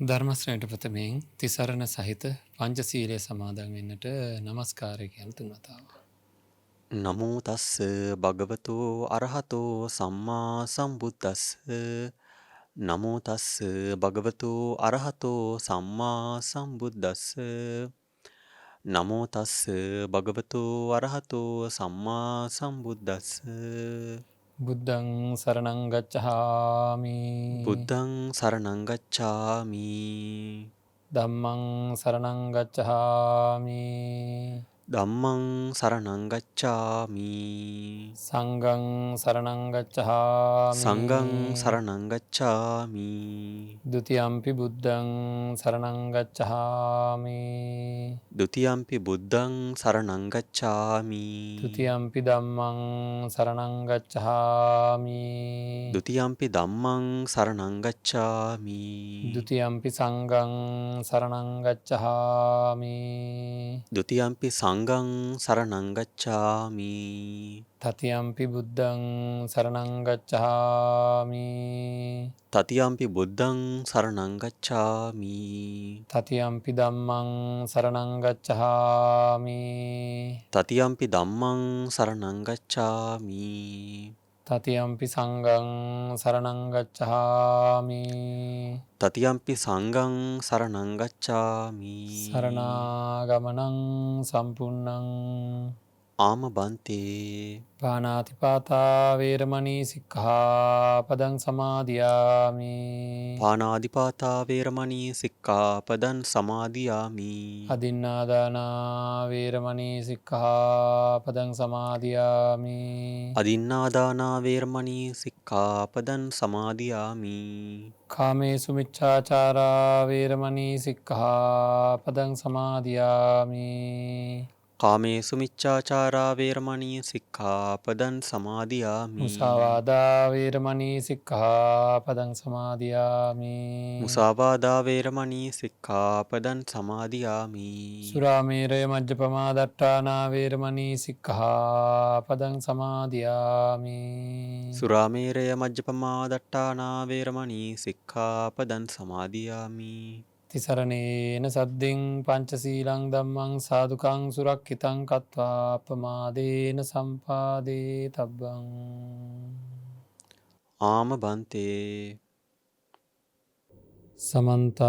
ධර්මශ්‍රේණිට ප්‍රථමයෙන් තිසරණ සහිත පංචශීලය සමාදන් වෙන්නට නමස්කාරය කියන තුන් වතාව. නමෝ තස්ස භගවතු අරහතෝ සම්මා සම්බුද්දස්ස නමෝ තස්ස භගවතු අරහතෝ සම්මා සම්බුද්දස්ස නමෝ තස්ස භගවතු අරහතෝ සම්මා සම්බුද්දස්ස බුද්ධං සරණං ගච්ඡාමි. බුද්ධං සරණං ගච්ඡාමි ධම්මං සරණං ගච්ඡාමි. ධම්මං සරණං ගච්ඡාමි සංඝං සරණං ගච්ඡාමි. සංඝං සරණං ගච්ඡාමි ဒ ුතියම්පි බුද්ධං සරණං ගච්ඡාමි. ဒ ුතියම්පි බුද්ධං සරණං ගච්ඡාමි ဒ ුතියම්පි ධම්මං සරණං ගච්ඡාමි. ဒ ුතියම්පි ධම්මං සරණං ගච්ඡාමි ဒ ුතියම්පි සංඝං සරණං ගච්ඡාමි. ဒ ුතියම්පි සංඝං සරණං ගච්ඡාමි තතියම්පි බුද්ධං සරණං ගච්ඡාමි. තතියම්පි බුද්ධං සරණං ගච්ඡාමි තතියම්පි ධම්මං සරණං ගච්ඡාමි. තතියම්පි ධම්මං සරණං ගච්ඡාමි තතියම්පි සංඝං සරණං ගච්ඡාමි. තතියම්පි සංඝං සරණං ගච්ඡාමි සරණාගමනං සම්පූර්ණං. ආම බන්තේ පාණාතිපාතා වේරමණී සික්ඛාපදං සමාදියාමි. පානාදිපාතා වේරමණී සික්ඛාපදං සමාදියාමි අදින්නාදානා වේරමණී සික්ඛාපදං සමාදියාමි. අදින්නාදානා වේරමණී සික්ඛාපදං සමාදියාමි කාමේසු මිච්ඡාචාරා වේරමණී සික්ඛාපදං සමාදියාමි. කාමේසු මිච්ඡාචාරා වේරමණී සික්ඛාපදං සමාදියාමි මුසාවාදා වේරමණී සික්ඛාපදං සමාදියාමි. මුසාවාදා වේරමණී සික්ඛාපදං සමාදියාමි සුරාමේරය මජ්ජපමා දට්ඨානා වේරමණී සික්ඛාපදං සමාදියාමි. සුරාමේරය මජ්ජපමා දට්ඨානා වේරමණී සික්ඛාපදං සමාදියාමි තිසරණේන සද්දෙන් පංචශීලං ධම්මං සාදුකං සුරක්ඛිතං කତ୍වා අපමාදේන සම්පාදේ තබ්බං. ආම බන්තේ සමන්ත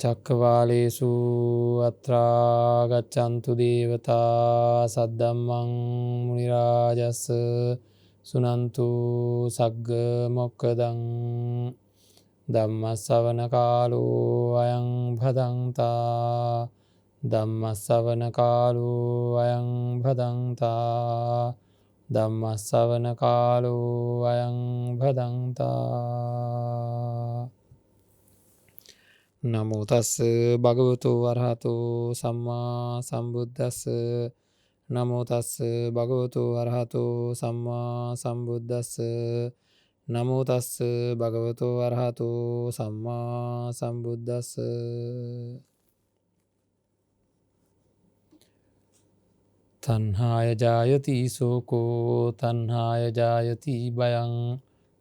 චක්කවාලේසු අත්‍රා ගච්ඡන්තු දේවතා සද්දම්මං මුනි රාජස් සුනන්තු සග්ග මොක්ඛදං. ධම්ම ශ්‍රවණ කාලෝ අයං භදංතා. ධම්ම ශ්‍රවණ කාලෝ අයං භදංතා. ධම්ම ශ්‍රවණ කාලෝ අයං භදංතා. නමෝ තස්ස භගවතු අරහතෝ සම්මා සම්බුද්දස්ස. නමෝ තස්ස භගවතු අරහතෝ සම්මා සම්බුද්දස්ස. නමෝ තස්ස භගවතු අරහතෝ සම්මා සම්බුද්දස්ස. තණ්හාය ජායති සෝකෝ තණ්හාය ජායති භයං.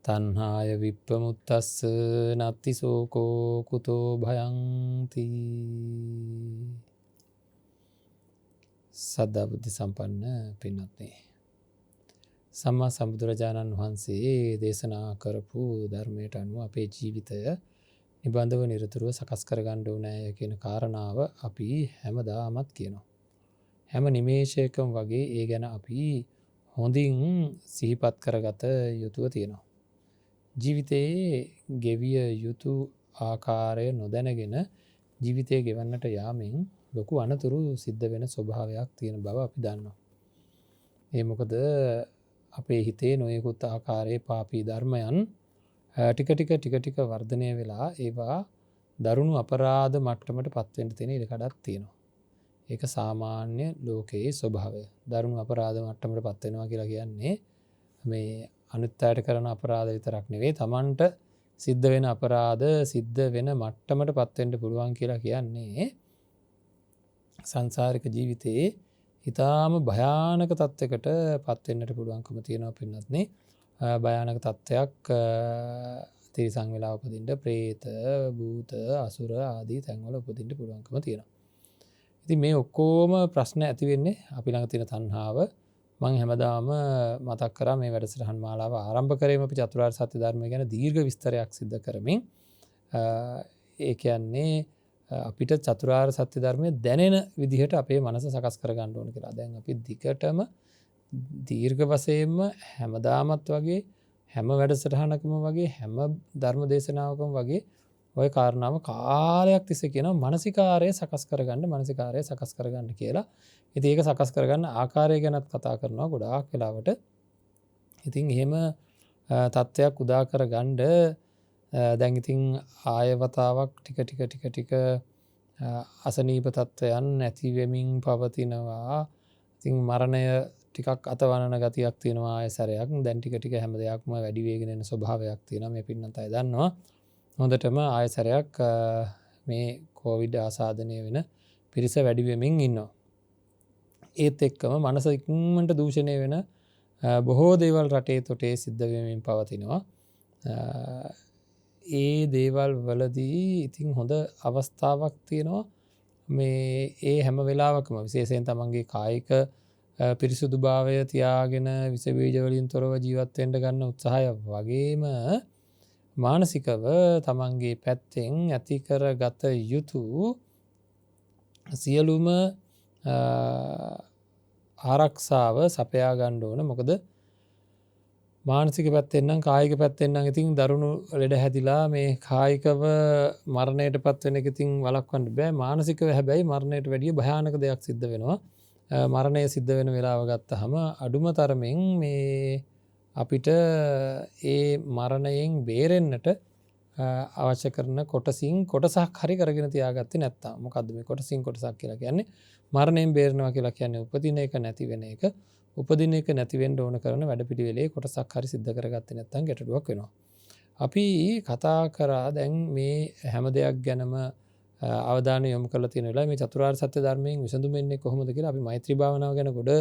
තණ්හාය විප්පමුත්තස්ස නත්ති සෝකෝ කුතෝ භයං තී. සද්ධා බුද්ධ සම්පන්න පින්වත්නි, සම්මා සම්බුදුරජාණන් වහන්සේ දේශනා කරපු ධර්මයට අනුව අපේ ජීවිතය නිබඳව නිරතුරුව සකස් කරගන්න ඕනෑ කියන කාරණාව අපි හැමදාමත් කියනවා. හැම නිමේෂයකම වගේ ඒ ගැන අපි හොඳින් සිහිපත් කරගත යුතුව තියෙනවා. ජීවිතයේ ගෙවිය යුතු ආකාරය නොදැනගෙන ජීවිතය ගෙවන්නට යාමෙන් ලොකු අනතුරු සිද්ධ වෙන ස්වභාවයක් තියෙන බව අපි දන්නවා. ඒ මොකද අපේ හිතේ නොයෙකුත් ආකාරයේ පාපී ධර්මයන් ටික වර්ධනය වෙලා ඒවා දරුණු අපරාධ මට්ටමට පත්වෙන්න තියෙන ඉඩකඩක් තියෙනවා. ඒක සාමාන්‍ය ලෝකයේ ස්වභාවය. දරුණු අපරාධ මට්ටමට පත්වෙනවා කියලා කියන්නේ මේ අනිත් අයට කරන අපරාධ විතරක් නෙවෙයි, තමන්ට සිද්ධ වෙන අපරාධ සිද්ධ වෙන මට්ටමට පත්වෙන්න පුළුවන් කියලා කියන්නේ සංසාරික ජීවිතයේ ඉතාම භයානක තත්ත්වයකට පත්වෙන්නට පුළුවන්කම තියෙනවා පින්වත්නි. භයානක තත්ත්වයක් තිරිසන් වෙලා උපදින්න ප්‍රේත, භූත, අසුර ආදී තැන්වල උපදින්න පුළුවන්කම තියෙනවා. ඉතින් මේ ඔක්කොම ප්‍රශ්න ඇති වෙන්නේ අපි ළඟ තියෙන තණ්හාව. මම හැමදාම මතක් කරා මේ වැඩසටහන් මාලාව ආරම්භ කරේම අපි චතුරාර්ය සත්‍ය ධර්මය ගැන දීර්ඝ විස්තරයක් සිදු කරමින් ඒ කියන්නේ අපිට චතුරාර්ය සත්‍ය ධර්මය දැනෙන විදිහට අපේ මනස සකස් කරගන්න ඕන කියලා. දැන් අපි දිගටම දීර්ඝ වශයෙන්ම හැමදාමත් වගේ හැම වැඩසටහනකම වගේ හැම ධර්ම දේශනාවකම වගේ ওই කාරණාව කාලයක් තිස්සේ කියනවා මානසිකාරය සකස් කරගන්න කියලා. ඉතින් ඒක සකස් කරගන්න ආකාරය ගැනත් කතා කරනවා ගොඩාක් වෙලාවට. ඉතින් එහෙම තත්ත්වයක් උදා කරගන්න දැන් ඉතින් ආයවතාවක් ටික අසනීප තත්ත්වයන් නැති වෙමින් පවතිනවා. ඉතින් මරණය ටිකක් අතවනන ගතියක් තියෙනවා ආයසරයක්. දැන් ටික හැම දෙයක්ම වැඩි වේගෙන යන ස්වභාවයක් තියෙනවා. මේ පින්නත් අය දන්නවා. හොඳටම ආයසරයක් මේ කොවිඩ් ආසාදනය වෙන පිරිස වැඩි වෙමින් ඉන්නවා. ඒත් එක්කම මනස ඉක්මනට දූෂණය වෙන බොහෝ දේවල් රටේ තොටේ සිද්ධ වෙමින් පවතිනවා. ඒ දේවල් වලදී ඉතින් හොඳ අවස්ථාවක් තියෙනවා මේ ඒ හැම වෙලාවකම විශේෂයෙන් තමන්ගේ කායික පිරිසුදුභාවය තියාගෙන විස බීජ වලින් තොරව ජීවත් වෙන්න ගන්න උත්සාහය වගේම මානසිකව තමන්ගේ පැත්තෙන් ඇති කරගත යුතු සියලුම ආරක්ෂාව සපයා ගන්න ඕන. මොකද මානසික පැත්තෙන් නම් කායික පැත්තෙන් නම් ඉතින් දරුණු ලෙඩ හැදිලා මේ කායිකව මරණයටපත් වෙන එක ඉතින් වළක්වන්න බෑ. මානසිකව හැබැයි මරණයට වැඩිය භයානක දෙයක් සිද්ධ වෙනවා. මරණය සිද්ධ වෙන වෙලාව ගත්තහම අඩුම තරමින් මේ අපිට ඒ මරණයෙන් බේරෙන්නට අවශ්‍ය කරන කොටසක් හරි කරගෙන තියාගත්තේ නැත්තම් මොකද්ද මේ කොටසක් කියලා කියන්නේ? මරණයෙන් බේරෙනවා කියලා කියන්නේ උපදින එක නැති වෙන එක. උපදින එක නැති වෙන්න ඕන කරන වැඩපිළිවෙලේ කොටසක් හරි සිද්ධ කරගත්තේ නැත්නම් ගැටලුවක් වෙනවා. අපි කතා කරා දැන් මේ හැම දෙයක් ගැනම අවධානය යොමු කරලා තියෙන වෙලාවේ මේ චතුරාර්ය සත්‍ය ධර්මයෙන් විසඳුම එන්නේ කොහොමද කියලා අපි මෛත්‍රී භාවනාව ගැන ගොඩ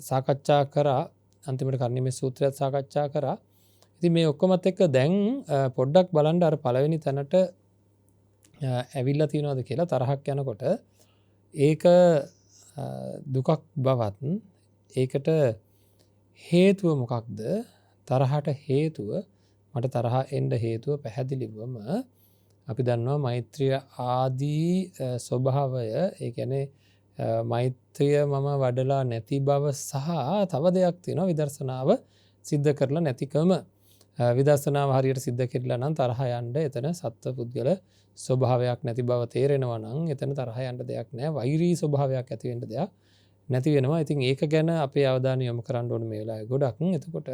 සාකච්ඡා කරා. අන්තිමට කර්ණීය සූත්‍රයත් සාකච්ඡා කරා. ඉතින් මේ ඔක්කොමත් එක්ක දැන් පොඩ්ඩක් බලන්න අර පළවෙනි තැනට ඇවිල්ලා තියෙනවද කියලා. තරහක් යනකොට ඒක දුකක් බවත් ඒකට හේතුව මොකක්ද? තරහට හේතුව මට තරහ එන්න හේතුව පැහැදිලිවම අපි දන්නවා මෛත්‍රිය ආදී ස්වභාවය. ඒ කියන්නේ මෛත්‍රිය මම වඩලා නැති බව සහ තව දෙයක් තියෙනවා විදර්ශනාව සිද්ධ කරලා නැතිකම. විදර්ශනාව හරියට සිද්ධ කෙරලා නම් තරහ යන්න එතන සත්ව පුද්ගල ස්වභාවයක් නැති බව තේරෙනවා නම් එතන තරහ යන්න දෙයක් නැහැ. වෛරී ස්වභාවයක් ඇති වෙන්න දෙයක් නැති වෙනවා. ඉතින් ඒක ගැන අපේ අවධානය යොමු කරන්න ඕනේ මේ වෙලාවේ ගොඩක්. එතකොට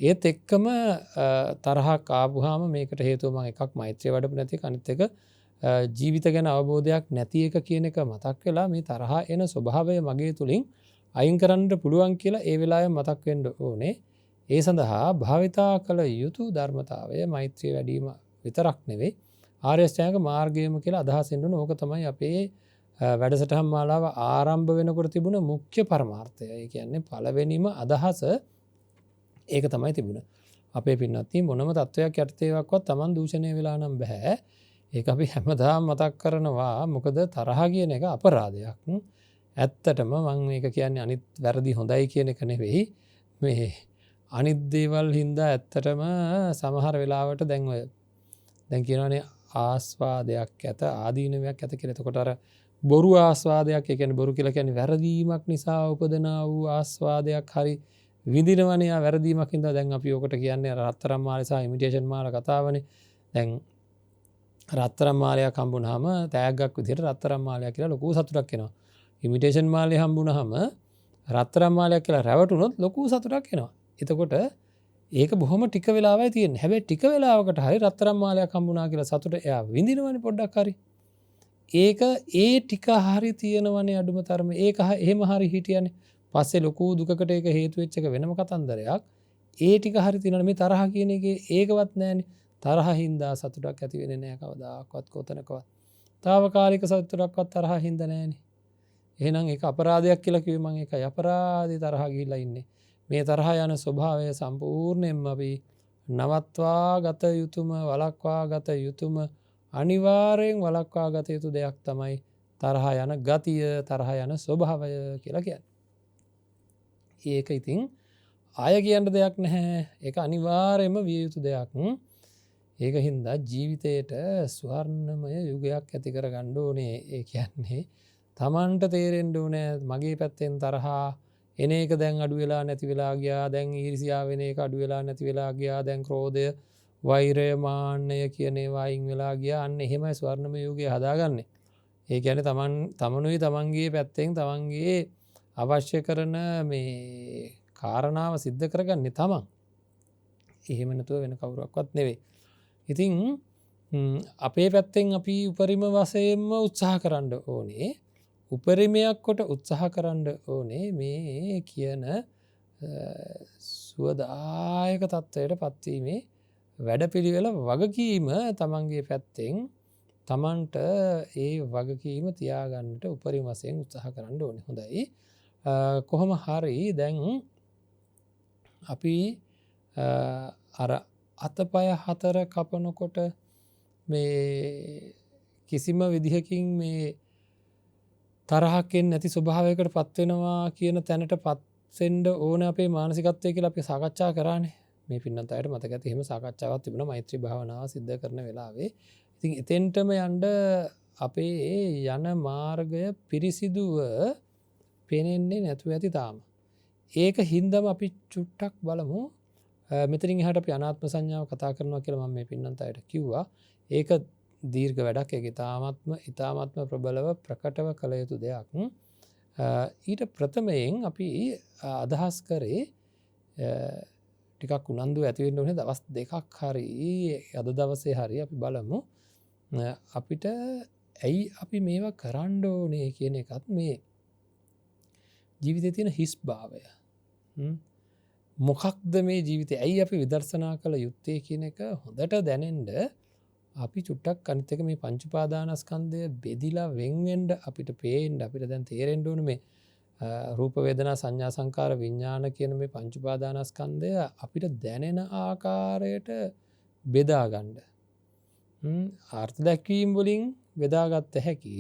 ඒත් එක්කම තරහක් ආපුහාම මේකට හේතුව මම එකක් මෛත්‍රිය වඩපු නැති එක, අනිත් එක ජීවිත ගැන අවබෝධයක් නැති එක කියන එක මතක් වෙලා මේ තරහ එන ස්වභාවය මගේ තුලින් අයින් කරන්න පුළුවන් කියලා ඒ වෙලාවේ මතක් වෙන්න ඕනේ. ඒ සඳහා භාවිතා කළ යුතු ධර්මතාවය මෛත්‍රිය වැඩිම විතරක් නෙවෙයි ආර්ය අෂ්ටාංග මාර්ගයම කියලා අදහසින් ඕන. ඕක තමයි අපේ වැඩසටහන් මාලාව ආරම්භ වෙනකොට තිබුණ මුඛ්‍ය පරමාර්ථය. ඒ කියන්නේ පළවෙනිම අදහස ඒක තමයි තිබුණේ. අපේ පින්නත් මොනම තත්වයක් යටතේවක්වත් Taman දූෂණය වෙලා නම් බෑ. ඒක අපි හැමදාම මතක් කරනවා. මොකද තරහ කියන එක අපරාධයක්. ඇත්තටම මම මේක කියන්නේ අනිත් වැරදි හොඳයි කියන එක නෙවෙයි. මේ අනිත් දේවල් හින්දා ඇත්තටම සමහර වෙලාවට දැන් කියනවානේ ආස්වාදයක් ඇත ආදීනවයක් ඇත කියලා. එතකොට අර බොරු ආස්වාදයක්, ඒ කියන්නේ බොරු කියලා කියන්නේ වැරදීමක් නිසා උපදනා වූ ආස්වාදයක් හරි විඳිනවනේ. ආ වැරදීමක් හින්දා දැන් අපි ඔකට කියන්නේ රත්තරන් මාලේ සහ ඉමිටේෂන් මාලා කතාවනේ. දැන් රත්තරන් මාලයක් හම්බුනහම තෑග්ගක් විදිහට රත්තරන් මාලයක් කියලා ලොකු සතුටක් එනවා. ඉමිටේෂන් මාලේ හම්බුනහම රත්තරන් මාලයක් කියලා රැවටුනොත් ලොකු සතුටක් එනවා. එතකොට ඒක බොහොම ටික වෙලාවයි තියෙන්නේ. හැබැයි ටික වෙලාවකට හරි රත්තරන් මාලයක් හම්බුනා කියලා සතුට එයා විඳිනවනේ පොඩ්ඩක් හරි. ඒක ඒ ටික හරි තියෙනවනේ අඩුම තරමේ. ඒක එහෙම හරි හිටියනේ. පස්සේ ලොකු දුකකට ඒක හේතු වෙච්ච එක වෙනම කතන්දරයක්. ඒ ටික හරි තියෙනවනේ. මේ තරහ කියන එකේ ඒකවත් නැහැනේ. තරහ හින්දා සතුටක් ඇති වෙන්නේ නැහැ කවදාකවත් කොතනකවත්. తాවකාලික සතුටක්වත් තරහ හින්දා නැහැනේ. එහෙනම් ඒක අපරාධයක් කියලා කිව්වේ මම. ඒකයි අපරාධේ තරහ ගිහිලා ඉන්නේ. මේ තරහ යන ස්වභාවය සම්පූර්ණයෙන්ම අපි නවත්වා ගත යුතුම වළක්වා ගත යුතුම අනිවාර්යෙන් වළක්වා ගත යුතු දෙයක් තමයි තරහ යන ගතිය තරහ යන ස්වභාවය කියලා කියන්නේ. ඒක ඉතින් ආය කියන්න දෙයක් නැහැ. ඒක අනිවාර්යයෙන්ම විය යුතු දෙයක්. ඒක හින්දා ජීවිතයට ස්වර්ණමය යුගයක් ඇති කරගන්න ඕනේ. ඒ කියන්නේ තමන්ට තේරෙන්න ඕනේ මගේ පැත්තෙන් තරහා එන එක දැන් අඩු වෙලා නැති වෙලා ගියා. දැන් ඊර්ෂ්‍යාව වෙන එක අඩු වෙලා නැති වෙලා ගියා. දැන් ක්‍රෝධය, වෛරය, මාන්නය කියන ඒවා අයින් වෙලා ගියා. අන්න එහෙමයි ස්වර්ණමය යුගය හදාගන්නේ. ඒ කියන්නේ තමනුයි තමන්ගේ පැත්තෙන් තමන්ගේ අවශ්‍ය කරන මේ කාරණාව සිද්ධ කරගන්නේ තමන්. එහෙම නැතුව වෙන කවුරක්වත් නෙවෙයි. ඉතින් අපේ පැත්තෙන් අපි උපරිම වශයෙන්ම උත්සාහ කරන්න ඕනේ. උපරිමයක් කොට උත්සාහ කරන්න ඕනේ මේ කියන සුවදායක තත්ත්වයට පත්වීමේ වැඩපිළිවෙල වගකීම තමන්ගේ පැත්තෙන් තමන්ට ඒ වගකීම තියාගන්නට උපරිම වශයෙන් උත්සාහ කරන්න ඕනේ. හොඳයි. කොහොම හරි දැන් අපි අර අතපය හතර කපනකොට මේ කිසිම විදිහකින් මේ තරහක්ෙන් නැති ස්වභාවයකට පත්වෙනවා කියන තැනට පත්සෙන්ඩ ඕන අපේ මානසිකත්වය කියලා අපි සාකච්ඡා කරන්නේ. මේ පින්නත් අයට මතක ඇති එහෙම සාකච්ඡාවක් තිබුණා මෛත්‍රී භාවනාව සිද්ධ කරන වෙලාවේ. ඉතින් එතෙන්ටම යන්න අපේ යන මාර්ගය පිරිසිදුව පේනෙන්නේ නැතුව ඇති තාම. ඒක හින්දම අපි චුට්ටක් බලමු. මෙතනින් එහාට අපි අනාත්ම සංඥාව කතා කරනවා කියලා මම මේ පින්නන්ත අයට කිව්වා. ඒක දීර්ඝ වැඩක්. ඒක ඊ타ත්ම ප්‍රබලව ප්‍රකටව කළ යුතු දෙයක්. ඊට ප්‍රථමයෙන් අපි අදහස් කරේ ටිකක් උනන්දු ඇති වෙන්න ඕනේ දවස් දෙකක් හරි අද දවසේ හරි අපි බලමු අපිට ඇයි අපි මේවා කරන්න ඕනේ කියන එකත් මේ ජීවිතේ තියෙන හිස් භාවය. මොකක්ද මේ ජීවිතය ඇයි අපි විදර්ශනා කළ යුත්තේ කියන එක හොඳට දැනෙන්න අපි චුට්ටක් අනිත් එක මේ පංච උපාදානස්කන්ධය බෙදිලා වෙන්වෙන්න අපිට පේන්න අපිට දැන් තේරෙන්න ඕනේ මේ රූප වේදනා සංඥා සංකාර විඥාන කියන මේ පංච උපාදානස්කන්ධය අපිට දැනෙන ආකාරයට බෙදා ගන්න. අර්ථ දැක්වීම වලින් බෙදාගත්ත හැකි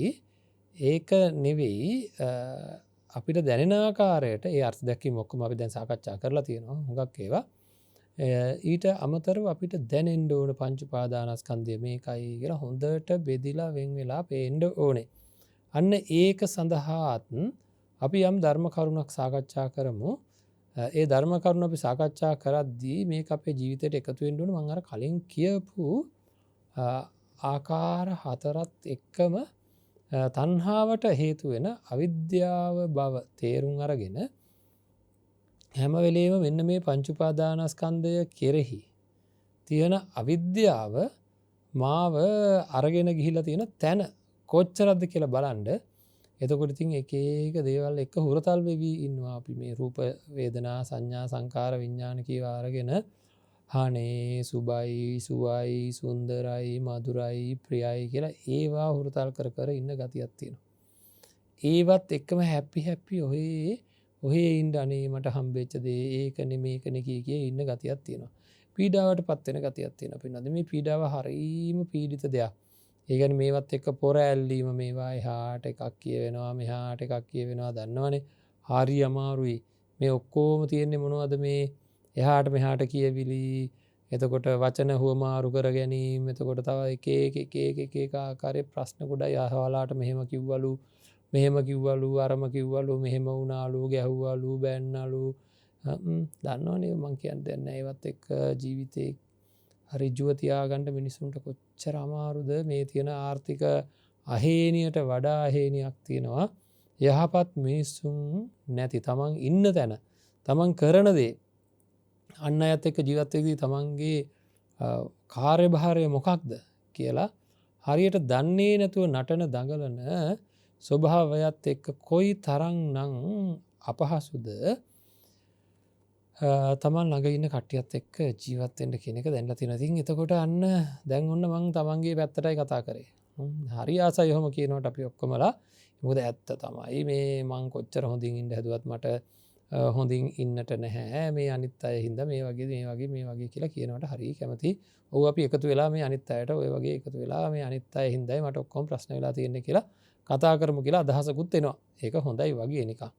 ඒක නෙවෙයි අපිට දැනෙන ආකාරයට ඒ අර්ථ දැක්වීම ඔක්කොම අපි දැන් සාකච්ඡා කරලා තියෙනවා හුඟක් ඒවා. ඊට අමතරව අපිට දැනෙන්න ඕන පංච උපාදානස්කන්ධය මේකයි කියලා හොඳට බෙදිලා වෙන් වෙලා පේන්න ඕනේ. අන්න ඒක සඳහාත් අපි යම් ධර්ම කරුණක් සාකච්ඡා කරමු. ඒ ධර්ම කරුණ අපි සාකච්ඡා කරද්දී මේක අපේ ජීවිතයට එකතු වෙන්න ඕන. මම අර කලින් කියපු ආකාර හතරත් එක්කම තණ්හාවට හේතු වෙන අවිද්‍යාව බව තේරුම් අරගෙන හැම වෙලේම මෙන්න මේ පංච උපාදානස්කන්ධය කෙරෙහි තියෙන අවිද්‍යාව මාව අරගෙන ගිහිලා තියෙන තැන කොච්චරද කියලා බලන්න. එතකොට ඉතින් එක එක දේවල් එක හුරතල් වෙවි ඉන්නවා අපි මේ රූප වේදනා සංඥා සංකාර විඥාන කියවා අරගෙන හානේ සුබයි සුවයි සුන්දරයි මధుරයි ප්‍රියයි කියලා ඒවා හුරතල් කර කර ඉන්න ගතියක් තියෙනවා. ඒවත් එක්කම හැපි ඔහේ ඉන්න අනේ මට හම්බෙච්ච දේ ඒකනේ මේකනේ කිය ඉන්න ගතියක් තියෙනවා. පීඩාවට පත් වෙන ගතියක් තියෙනවා. පින්නද මේ පීඩාව හරීම පීඩිත දෙයක්. ඒ කියන්නේ මේවත් එක්ක පොර ඇල්ලීම මේවා එහාට එකක් කියවෙනවා මෙහාට එකක් කියවෙනවා දන්නවනේ. හරි අමාරුයි. මේ ඔක්කොම තියෙන්නේ මොනවද මේ එහාට මෙහාට කියවිලි එතකොට වචන හුවමාරු කර ගැනීම එතකොට තව එක ආකාරයේ ප්‍රශ්න ගොඩයි අහවලාට මෙහෙම කිව්වලු අරම කිව්වලු මෙහෙම වුණාලු ගැහුවලු බැන්නලු දන්නවනේ මං කියන්නේ දැන් ඒවත් එක්ක ජීවිතේ ඍජුව තියාගන්න මිනිසුන්ට කොච්චර අමාරුද මේ තියෙන ආර්ථික අහේනියට වඩා අහේනියක් තියෙනවා යහපත් මිනිසුන් නැති තමන් ඉන්න තැන තමන් කරන දේ අන්න අයත් එක්ක ජීවත් වෙද්දී තමන්ගේ කාර්යභාරය මොකක්ද කියලා හරියට දන්නේ නැතුව නටන දඟලන ස්වභාවයත් එක්ක කොයි තරම්නම් අපහසුද තමන් ළඟ ඉන්න කට්ටියත් එක්ක ජීවත් වෙන්න කියන එක දැනලා තියෙනවා. ඉතින් එතකොට අන්න දැන් ඔන්න මං තමන්ගේ පැත්තටයි කතා කරේ. හරි ආසයි ඔහොම කියනකොට අපි ඔක්කොමලා මොකද ඇත්ත තමයි මේ මං කොච්චර හොඳින් ඉන්න හැදුවත් මට හොඳින් ඉන්නට නැහැ මේ අනිත් අය හින්දා මේ වගේ කියලා කියනවට හරි කැමති. ඔව් අපි එකතු වෙලා මේ අනිත් අයට ඔය වගේ එකතු වෙලා මේ අනිත් අය හින්දායි මට ඔක්කොම ප්‍රශ්න වෙලා තියෙන්නේ කියලා කතා කරමු කියලා අදහසකුත් එනවා. ඒක හොඳයි වගේ නිකන්.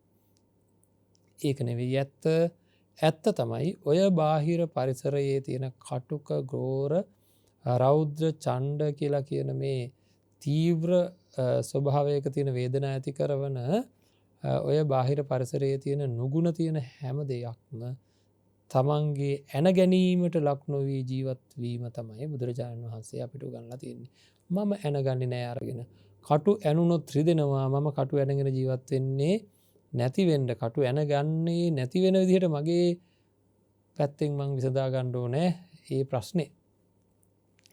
ඒක නෙවෙයි ඇත්ත තමයි ඔය බාහිර පරිසරයේ තියෙන කටුක ගෝර රෞද්‍ර ඡණ්ඩ කියලා කියන මේ තීව්‍ර ස්වභාවයක තියෙන වේදනා ඇති කරන ඔය බාහිර පරිසරයේ තියෙන නුගුණ තියෙන හැම දෙයක්ම තමන්ගේ ඇන ගැනීමට ලක් නොවී ජීවත් වීම තමයි බුදුරජාණන් වහන්සේ අපිට උගන්ලා තියෙන්නේ. මම ඇනගන්නේ නෑ අරගෙන. කටු ඇනුනොත් රිදෙනවා. මම කටු ඇනගෙන ජීවත් වෙන්නේ නැති වෙන්න. කටු ඇනගන්නේ නැති වෙන විදිහට මගේ පැත්තෙන් මං විසඳා ගන්න ඕනේ මේ ප්‍රශ්නේ.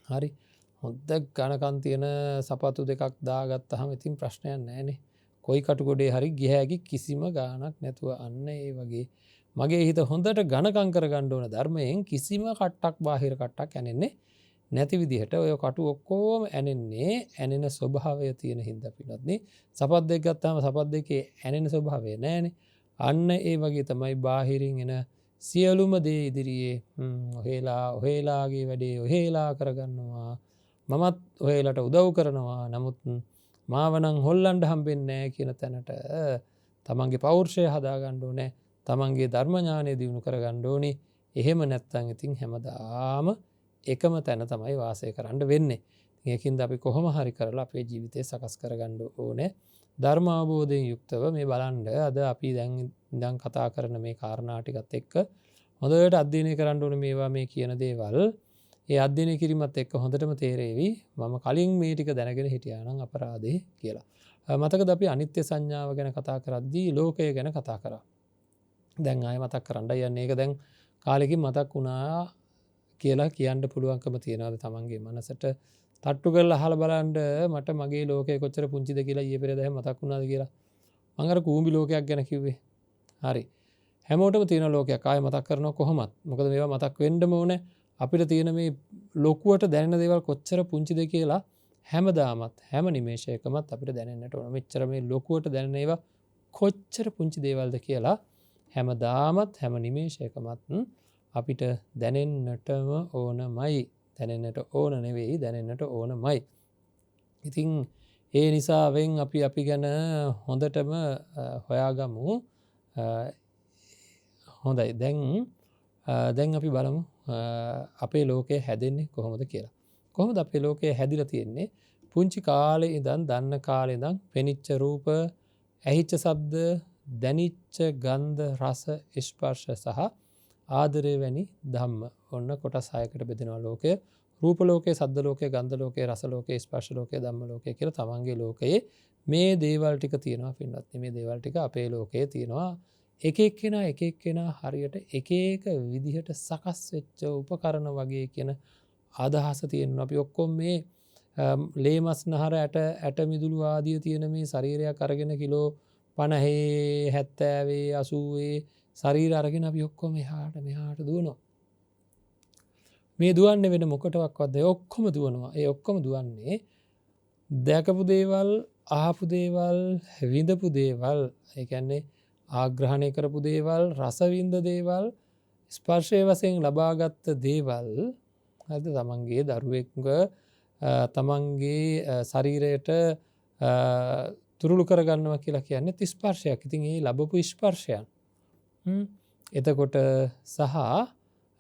හරි. හොඳ ඝනකම් තියෙන සපත්තු දෙකක් දාගත්තාම ඉතින් ප්‍රශ්නයක් නැහැනේ. කොයි කටුකොඩේ හරි ගිය හැකි කිසිම ගාණක් නැතුව අන්න ඒ වගේ මගේ හිත හොඳට ඝනකම් කරගන්න ඕන ධර්මයෙන් කිසිම කට්ටක් බාහිර කට්ටක් ඇනෙන්නේ නැති විදිහට ඔය කටු ඔක්කොම ඇනෙන්නේ ඇනෙන ස්වභාවය තියෙන හින්දා පිළිබඳනේ. සපත් දෙක ගත්තාම සපත් දෙකේ ඇනෙන ස්වභාවය නැහැනේ. අන්න ඒ වගේ තමයි බාහිරින් එන සියලුම දේ ඉදිරියේ ඔහෙලාගේ වැඩේ ඔහෙලා කරගන්නවා. මමත් ඔහෙලට උදව් කරනවා. නමුත් මාවනම් හොල්ලන්ඩ හම්බෙන්නේ කියන තැනට තමන්ගේ පෞර්ෂය හදාගන්න ඕනේ. තමන්ගේ ධර්ම ඥානය දියුණු කරගන්න ඕනේ. එහෙම නැත්නම් ඉතින් හැමදාම එකම තැන තමයි වාසය කරන්න වෙන්නේ. ඒකින්ද අපි කොහොම හරි කරලා අපේ ජීවිතය සකස් කරගන්න ඕනේ. ධර්ම අවබෝධයෙන් යුක්තව මේ බලන්න අද අපි දැන් ඉඳන් කතා කරන මේ කාරණා ටිකත් එක්ක හොඳට අධ්‍යයනය කරන්න ඕනේ මේවා මේ කියන දේවල්. ඒ අධ්‍යයනය කිරීමත් එක්ක හොඳටම තේරෙවි මම කලින් මේ ටික දැනගෙන හිටියා නම් අපරාධේ කියලා. මතකද අපි අනිත්‍ය සංඥාව ගැන කතා කරද්දී ලෝකය ගැන කතා කරා. දැන් ආයෙ මතක් කරන්න යන්නේ ඒක දැන් කාලෙකින් මතක් වුණා කියලා කියන්න පුළුවන්කම තියනවාද තමන්ගේ මනසට තට්ටු කරලා අහලා බලන්න මට මගේ ලෝකය කොච්චර පුංචිද කියලා ඊයේ පෙරේද මතක් වුණාද කියලා. මම අර කූඹි ලෝකයක් ගැන කිව්වේ. හරි. හැමෝටම තියෙන ලෝකයක් ආයෙ මතක් කරනවා කොහොමත්. මොකද මේවා මතක් වෙන්නම ඕනේ. අපිට තියෙන මේ ලොකුවට දැනෙන දේවල් කොච්චර පුංචිද කියලා හැමදාමත් හැම නිමේෂයකමත් අපිට දැනෙන්නට ඕන. මෙච්චර මේ ලොකුවට දැනෙන ඒවා කොච්චර පුංචි දේවල්ද කියලා හැමදාමත් හැම නිමේෂයකමත් අපිට දැනෙන්නටම ඕනමයි. දැනෙන්නට ඕන නෙවෙයි දැනෙන්නට ඕනමයි. ඉතින් ඒ නිසාවෙන් අපි ගැන හොඳටම හොයාගමු. හොඳයි. දැන් අපි බලමු අපේ ලෝකය හැදෙන්නේ කොහොමද කියලා. කොහොමද අපේ ලෝකය හැදිලා තියෙන්නේ? පුංචි කාලේ ඉඳන් දන්න කාලේ ඉඳන් පෙනිච්ච රූප, ඇහිච්ච ශබ්ද, දැනිච්ච ගන්ධ, රස, ස්පර්ශ සහ ආදරය වැනි ධම්ම. ඔන්න කොටස් 6කට බෙදෙනවා ලෝකය. රූප ලෝකය, ශබ්ද ලෝකය, ගන්ධ ලෝකය, රස ලෝකය, ස්පර්ශ ලෝකය, ධම්ම ලෝකය කියලා තමන්ගේ ලෝකයේ මේ දේවල් ටික තියෙනවා පින්වත්. මේ දේවල් ටික අපේ ලෝකයේ තියෙනවා. එක එක්කෙනා හරියට එක එක විදිහට සකස් වෙච්ච උපකරණ වගේ කියන අදහස තියෙනවා. අපි ඔක්කොම මේ ලේ මස් නහර ඇට මිදුළු ආදිය තියෙන මේ ශරීරයක් අරගෙන කිලෝ 50 70 80 ශරීර අරගෙන අපි ඔක්කොම එහාට මෙහාට දුවනවා. මේ දුවන්නේ වෙන මොකටවත් ඒ ඔක්කොම දුවනවා. ඒ ඔක්කොම දුවන්නේ දැකපු දේවල්, අහපු දේවල්, විඳපු දේවල්, ඒ කියන්නේ ආග්‍රහණය කරපු දේවල්, රසවින්ද දේවල්, ස්පර්ශය වශයෙන් ලබාගත් දේවල් හරිද? තමන්ගේ දරුවෙක්ව තමන්ගේ ශරීරයට තුරුළු කරගන්නවා කියලා කියන්නේ ස්පර්ශයක්. ඉතින් ඒ ලැබපු ස්පර්ශයන් එතකොට සහ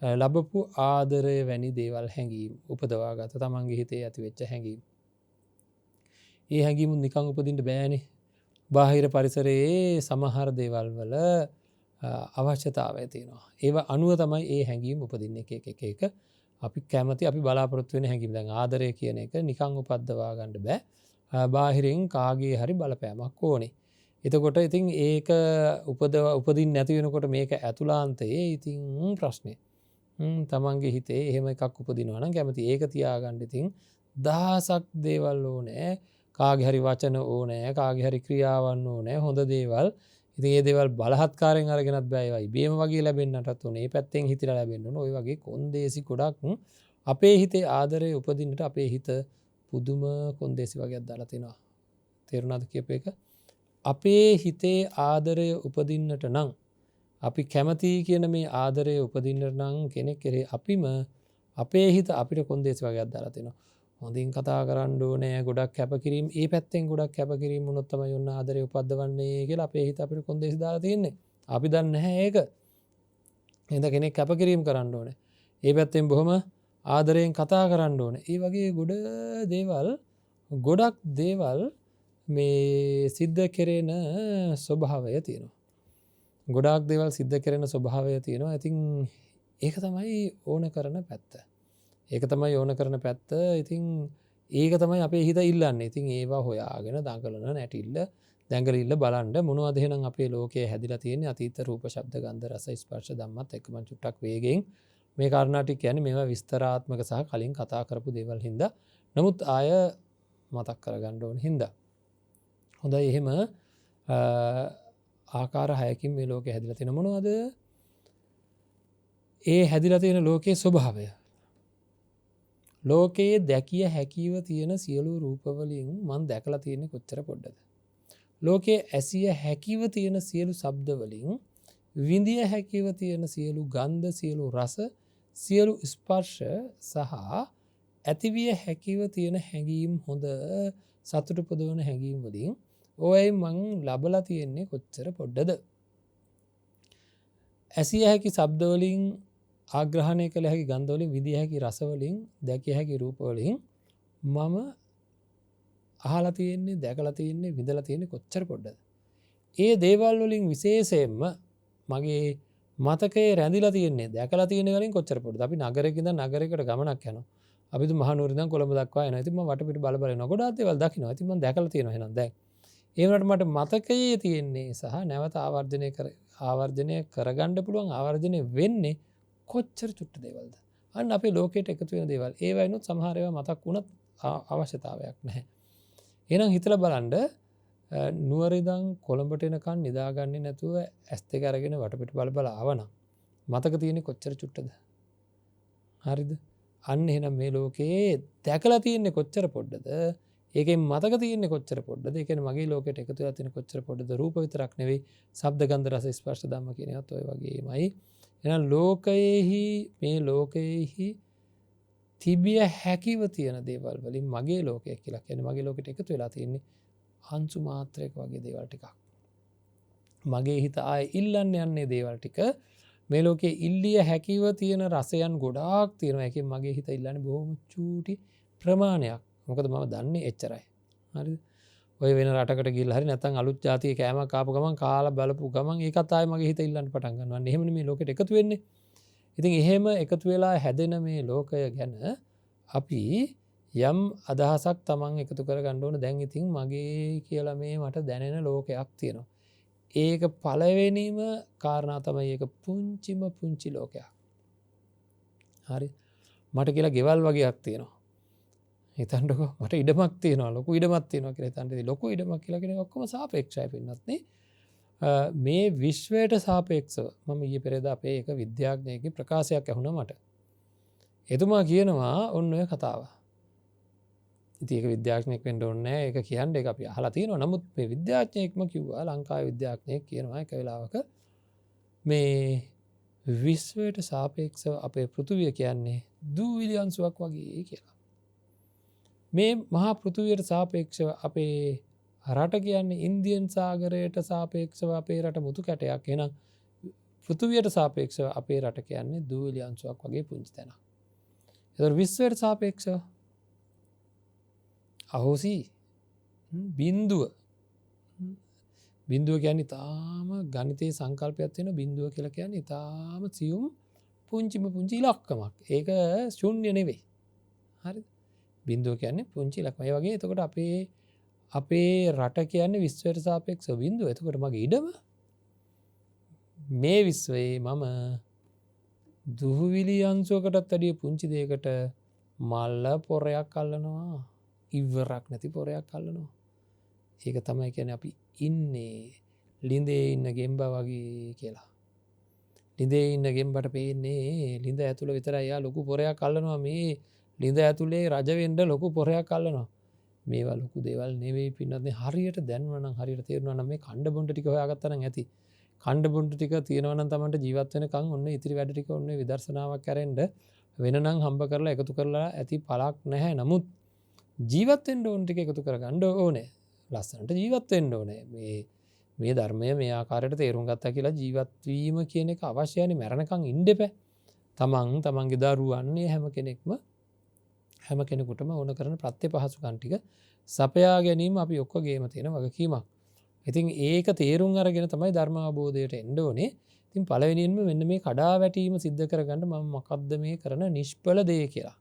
ලැබපු ආදරය වැනි දේවල් හැඟීම් උපදවාගත තමන්ගේ හිතේ ඇතිවෙච්ච හැඟීම්. ඒ හැඟීම් නිකන් උපදින්න බෑනේ. බාහිර පරිසරයේ සමහර දේවල් වල අවශ්‍යතාවය තියෙනවා. ඒවා අනුව තමයි ඒ හැඟීම් උපදින්නේ එක. අපි කැමති අපි බලාපොරොත්තු වෙන හැඟීම්. දැන් ආදරය කියන එක නිකන් උපද්දවා ගන්න බෑ. බාහිරින් කාගේ හරි බලපෑමක් ඕනේ. එතකොට ඉතින් ඒක උපදින්න නැති වෙනකොට මේක ඇතුළාන්තයේ ඉතින් ප්‍රශ්නේ. තමන්ගේ හිතේ එහෙම එකක් උපදිනවා නම් කැමති ඒක තියාගන්න ඉතින් දහසක් දේවල් ඕනේ. කාගේ හරි වචන ඕනේ, කාගේ හරි ක්‍රියාවන් ඕනේ, හොඳ දේවල්. ඉතින් මේ දේවල් බලහත්කාරයෙන් අරගෙනත් බෑ. ඒවා ඉබේම වගේ ලැබෙන්නටත් ඕනේ. මේ පැත්තෙන් හිතලා ලැබෙන්න ඕනේ. ওই වගේ කොන්දේසි ගොඩක් අපේ හිතේ ආදරය උපදින්නට අපේ හිත පුදුම කොන්දේසි වගේක් දාලා තිනවා. තේරුණාද කියප එක? අපේ හිතේ ආදරය උපදින්නට නම් අපි කැමති කියන මේ ආදරය උපදින්න නම් කෙනෙක් කෙරේ අපිම අපේ හිත අපිට කොන්දේසි වගේ අදාලා තියෙනවා. හොඳින් කතා කරන්න ඕනේ, ගොඩක් කැපකිරීම, ඒ පැත්තෙන් ගොඩක් කැපකිරීම වුණොත් තමයි ඔන්න ආදරය උපද්දවන්නේ කියලා අපේ හිත අපිට කොන්දේසි දාලා තියෙන්නේ. අපි දන්නේ නැහැ ඒක. එහෙනම් කෙනෙක් කැපකිරීම කරන්න ඕනේ. ඒ පැත්තෙන් බොහොම ආදරයෙන් කතා කරන්න ඕනේ. ඒ වගේ ගොඩක් දේවල් මේ සිද්ධ කෙරෙන ස්වභාවය තියෙනවා. ගොඩාක් දේවල් සිද්ධ කරන ස්වභාවය තියෙනවා. ඉතින් ඒක තමයි ඕන කරන පැත්ත. ඒක තමයි ඕන කරන පැත්ත. ඉතින් ඒක තමයි අපේ හිත ඉල්ලන්නේ. ඉතින් ඒවා හොයාගෙන දඟලන නැටිල්ල දැඟලිල්ල බලන්න මොනවද එහෙනම් අපේ ලෝකයේ හැදිලා තියෙන්නේ අතීත රූප ශබ්ද ගන්ධ රස ස්පර්ශ ධම්මත් එක්ක මම චුට්ටක් වේගෙන් මේ කාරණා ටික කියන්නේ මේවා විස්තරාත්මක සහ කලින් කතා කරපු දේවල් හින්දා. නමුත් ආය මතක් කරගන්න ඕන හින්දා. හොඳයි එහෙම ආකාර 6කින් මේ ලෝකේ හැදිලා තියෙන මොනවද? ඒ හැදිලා තියෙන ලෝකයේ ස්වභාවය. ලෝකයේ දැකිය හැකිව තියෙන සියලු රූපවලින් මම දැකලා තියෙන්නේ කොච්චර පොඩ්ඩද? ලෝකයේ ඇසිය හැකිව තියෙන සියලු ශබ්දවලින් විඳිය හැකිව තියෙන සියලු ගන්ධ, සියලු රස, සියලු ස්පර්ශ සහ ඇතිවිය හැකිව තියෙන හැඟීම් හොඳ සතුට උපදවන හැඟීම් වලින් ඔයයි මං ලබලා තියෙන්නේ කොච්චර පොඩ්ඩද? ඇසිය හැකි ශබ්දවලින් ආග්‍රහණය කළ හැකි ගන්ධවලින් විඳිය හැකි රසවලින් දැකිය හැකි රූපවලින් මම අහලා තියෙන්නේ දැකලා තියෙන්නේ විඳලා තියෙන්නේ කොච්චර පොඩ්ඩද? ඒ දේවල් වලින් විශේෂයෙන්ම මගේ මතකයේ රැඳිලා තියෙන්නේ දැකලා තියෙන වලින් කොච්චර පොඩ්ඩද? අපි නගරයක ඉඳන් නගරයකට ගමනක් යනවා. අපි මහනුවර ඉඳන් කොළඹ දක්වා යනවා. ඉතින් මම වටපිට බල බල යනවා. ගොඩාක් දේවල් දකින්නවා. ඉතින් මම දැකලා තියෙනවා එහෙනම් දැන්. ඒ වුණාට මට මතකයේ තියෙන්නේ සහ නැවත ආවර්ජනය කරගන්න පුළුවන් ආවර්ජනය වෙන්නේ කොච්චර චුට්ට දේවල්ද? අන්න අපේ ලෝකයට එකතු වෙන දේවල්. ඒ වයින්ොත් සමහර ඒවා මතක් වුණත් අවශ්‍යතාවයක් නැහැ. එහෙනම් හිතලා බලන්න නුවර ඉඳන් කොළඹට එනකන් නිදාගන්නේ නැතුව ඇස් දෙක අරගෙන වටපිට බල බල ආවනම් මතක තියෙන්නේ කොච්චර චුට්ටද? හරිද? අන්න එහෙනම් මේ ලෝකේ දැකලා තියෙන්නේ කොච්චර පොඩ්ඩද? ඒකෙන් මතක තියෙන්නේ කොච්චර පොඩ්ඩද? ඒ කියන්නේ මගේ ලෝකයට එකතු වෙලා තියෙන කොච්චර පොඩ්ඩද? රූප විතරක් නෙවෙයි, ශබ්ද ගන්ධ රස ස්පර්ශ ධම්ම කියන ඒවාත් ඔය වගේමයි. එහෙනම් මේ ලෝකයේහි තිබිය හැකිව තියෙන දේවල් වලින් මගේ ලෝකය කියලා කියන්නේ මගේ ලෝකෙට එකතු වෙලා තියෙන්නේ අංශු මාත්‍රයක වගේ දේවල් ටිකක්. මගේ හිත ආයේ ඉල්ලන්න යන්නේ දේවල් ටික මේ ලෝකයේ ඉල්ලිය හැකිව තියෙන රසයන් ගොඩාක් තියෙනවා. ඒකෙන් මගේ හිත ඉල්ලන්නේ බොහොම චූටි ප්‍රමාණයක්. මොකද මම දන්නේ එච්චරයි. හරිද? ඔය වෙන රටකට ගිහිල්ලා හරි නැත්නම් අලුත් ජාතියේ කෑමක් ආපු ගමන් කාලා බලපු ගමන් ඒකත් ආයේ මගේ හිත ඉල්ලන්න පටන් ගන්නවා. අන්න එහෙමනේ මේ ලෝකෙට එකතු වෙන්නේ. ඉතින් එහෙම එකතු වෙලා හැදෙන මේ ලෝකය ගැන අපි යම් අදහසක් තමන් එකතු කරගන්න ඕන. දැන් ඉතින් මගේ කියලා මේ මට දැනෙන ලෝකයක් තියෙනවා. ඒක පළවෙනිම කාරණා තමයි ඒක පුංචි ලෝකයක්. හරි? මට කියලා ගෙවල් වගේක් තියෙනවා. හිතන්නකෝ මට ඉඩමක් තියෙනවා, ලොකු ඉඩමක් තියෙනවා කියලා හිතන්න. ඉතින් ලොකු ඉඩමක් කියලා කියන්නේ ඔක්කොම සාපේක්ෂයි පින්නත් නේ. මේ විශ්වයට සාපේක්ෂව මම ඊයේ පෙරේද අපේ එක විද්‍යාඥයෙක්ගේ ප්‍රකාශයක් ඇහුණා මට. එතුමා කියනවා ඔන්න ඔය කතාව. ඉතින් ඒක විද්‍යාඥයෙක් වෙන්න ඕනේ නැහැ. ඒක කියන්නේ ඒක අපි අහලා තියෙනවා. නමුත් මේ විද්‍යාඥයෙක්ම කිව්වා, ලංකාවේ විද්‍යාඥයෙක් කියනවා එක වෙලාවක මේ විශ්වයට සාපේක්ෂව අපේ පෘථිවිය කියන්නේ දූවිලි අංශුවක් වගේ කියලා. මේ මහා පෘථිවියට සාපේක්ෂව අපේ රට කියන්නේ ඉන්දියන් සාගරයට සාපේක්ෂව අපේ රට මුතු කැටයක්. එහෙනම් පෘථිවියට සාපේක්ෂව අපේ රට කියන්නේ දූවිලි අංශුවක් වගේ පුංචි තැනක්. ඒතර විශ්වයට සාපේක්ෂව අහෝසි බිඳුව කියන්නේ තාම ගණිතයේ සංකල්පයක් තියෙන බිඳුව කියලා කියන්නේ තාම සියුම් පුංචි ඉලක්කමක්. ඒක ශූන්‍ය නෙවෙයි. හරිද? බිඳුව කියන්නේ පුංචි ඉලක්කම. ඒ වගේ එතකොට අපේ රට කියන්නේ විශ්වයට සාපේක්ෂව බිඳුව. එතකොට මගේ ඉඩම මේ විශ්වයේ මම දුහවිලි අංශුවකටත් වැඩිය පුංචි දෙයකට මල්ල පොරයක් අල්ලනවා. ඉවරක් නැති පොරයක් අල්ලනවා. ඒක තමයි කියන්නේ අපි ඉන්නේ ළිඳේ ඉන්න ගෙම්බා වගේ කියලා. ළිඳේ ඉන්න ගෙම්බට පේන්නේ ළිඳ ඇතුළ විතරයි. යා ලොකු පොරයක් අල්ලනවා. මේ ළිඳ ඇතුලේ රජ වෙන්න ලොකු පොරයක් අල්ලනවා. මේවා ලොකු දේවල් නෙවෙයි පින්නත්. හරියට දැනුණා නම් හරියට තේරුණා නම් මේ කණ්ඩ බොණ්ඩ ටික හොයාගත්තා නම් ඇති. කණ්ඩ බොණ්ඩ ටික තියෙනවා නම් තමන්ට ජීවත් වෙනකන් ඔන්න ඉතිරි වැඩ ටික ඔන්න විදර්ශනාවක් කරෙන්න වෙන නම් හම්බ කරලා එකතු කරලා ඇති පළක් නැහැ. නමුත් ජීවත් වෙන්න ඕන ටික එකතු කරගන්න ඕනේ. ලස්සනට ජීවත් වෙන්න ඕනේ. මේ ධර්මය මේ ආකාරයට තේරුම් ගත්තා කියලා ජීවත් වීම කියන එක අවශ්‍යයි. මැරණකම් ඉන්න එපා. තමන්ගේ දරුවන්නේ හැම කෙනෙක්ම හැම කෙනෙකුටම ඕන කරන ප්‍රත්‍ය පහසුකම් ටික සපයා ගැනීම අපි ඔක්කොගේම තියෙන වගකීමක්. ඉතින් ඒක තේරුම් අරගෙන තමයි ධර්ම අවබෝධයට එන්න ඕනේ. ඉතින් පළවෙනියෙන්ම මෙන්න මේ කඩා වැටීම සිද්ධ කරගන්න මම මොකද්ද මේ කරන නිෂ්ඵල දේ කියලා.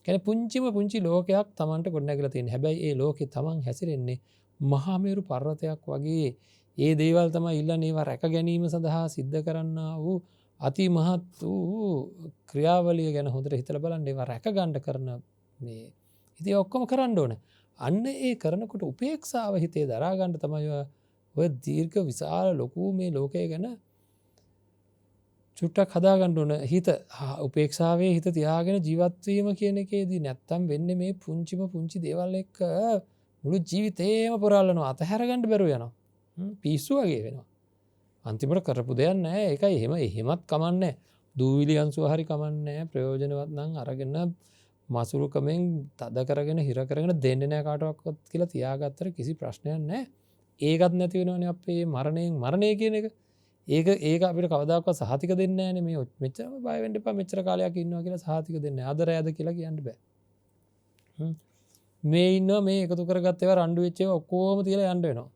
කියන්නේ පුංචි ලෝකයක් Tamanට ගොඩනැගිලා තියෙන. හැබැයි ඒ ලෝකේ Taman හැසිරෙන්නේ මහා මේරු පර්වතයක් වගේ. ඒ දේවල් තමයි ඊළඟ ඒවා රැක ගැනීම සඳහා සිද්ධ කරන්නා වූ අති මහත් වූ ක්‍රියාවලිය ගැන හොඳට හිතලා බලන්න. ඒවා රැක ගන්න කරන මේ ඉතින් ඔක්කොම කරන්න ඕන. අන්න ඒ කරනකොට උපේක්ෂාව හිතේ දරා ගන්න තමයි ඔය දීර්ඝ විශාල ලොකු මේ ලෝකය ගැන චුට්ටක් හදා ගන්න ඕන. හිත උපේක්ෂාවේ හිත තියාගෙන ජීවත් වීම කියන එකේදී නැත්තම් වෙන්නේ මේ පුංචි දේවල් එක්ක මුළු ජීවිතේම පොරාලනවා. අතහැර ගන්න බැරුව යනවා. පිස්සු වගේ වෙනවා. අන්තිමට කරපු දෙයක් නැහැ. ඒකයි එහෙමත් කමන්නේ. දූවිලි අංශුව හරි කමන්නේ. ප්‍රයෝජනවත් නම් අරගෙන මසුරුකමෙන් තද කරගෙන හිර කරගෙන දෙන්නේ නැහැ කාටවත් කියලා තියාගත්තට කිසි ප්‍රශ්නයක් නැහැ. ඒකත් නැති වෙනවනේ අපේ මරණය කියන එක. ඒක අපිට කවදාකවත් සහතික දෙන්නේ නැහැනේ. මේ මෙච්චරම බය වෙන්න එපා. මෙච්චර කාලයක් ඉන්නවා කියලා සහතික දෙන්නේ නැහැ. අද රැයද කියලා කියන්න බෑ. මේ ඉන්නවා මේ එකතු කරගත්ත ඒවා රණ්ඩු වෙච්ච ඒවා ඔක්කොම තියලා යන්න වෙනවා.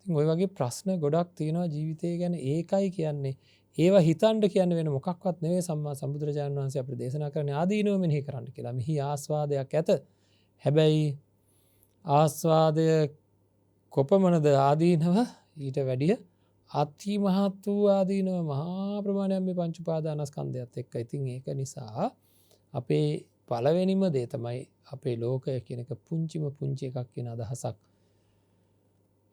ඉතින් ওই වගේ ප්‍රශ්න ගොඩක් තියෙනවා ජීවිතය ගැන. ඒකයි කියන්නේ ඒවා හිතන්න කියන්නේ වෙන මොකක්වත් නෙවෙයි. සම්මා සම්බුදුරජාණන් වහන්සේ අපිට දේශනා කරන්නේ ආදීනව මෙනෙහි කරන්න කියලා. මෙහි ආස්වාදයක් ඇත. හැබැයි ආස්වාදය කොපමණද ආදීනව ඊට වැඩිය අති මහත් වූ ආදීනව මහා ප්‍රමාණයක් මේ පංච උපාදානස්කන්ධයත් එක්ක. ඉතින් ඒක නිසා අපේ පළවෙනිම දේ තමයි අපේ ලෝකය කියන එක පුංචි එකක් කියන අදහසක්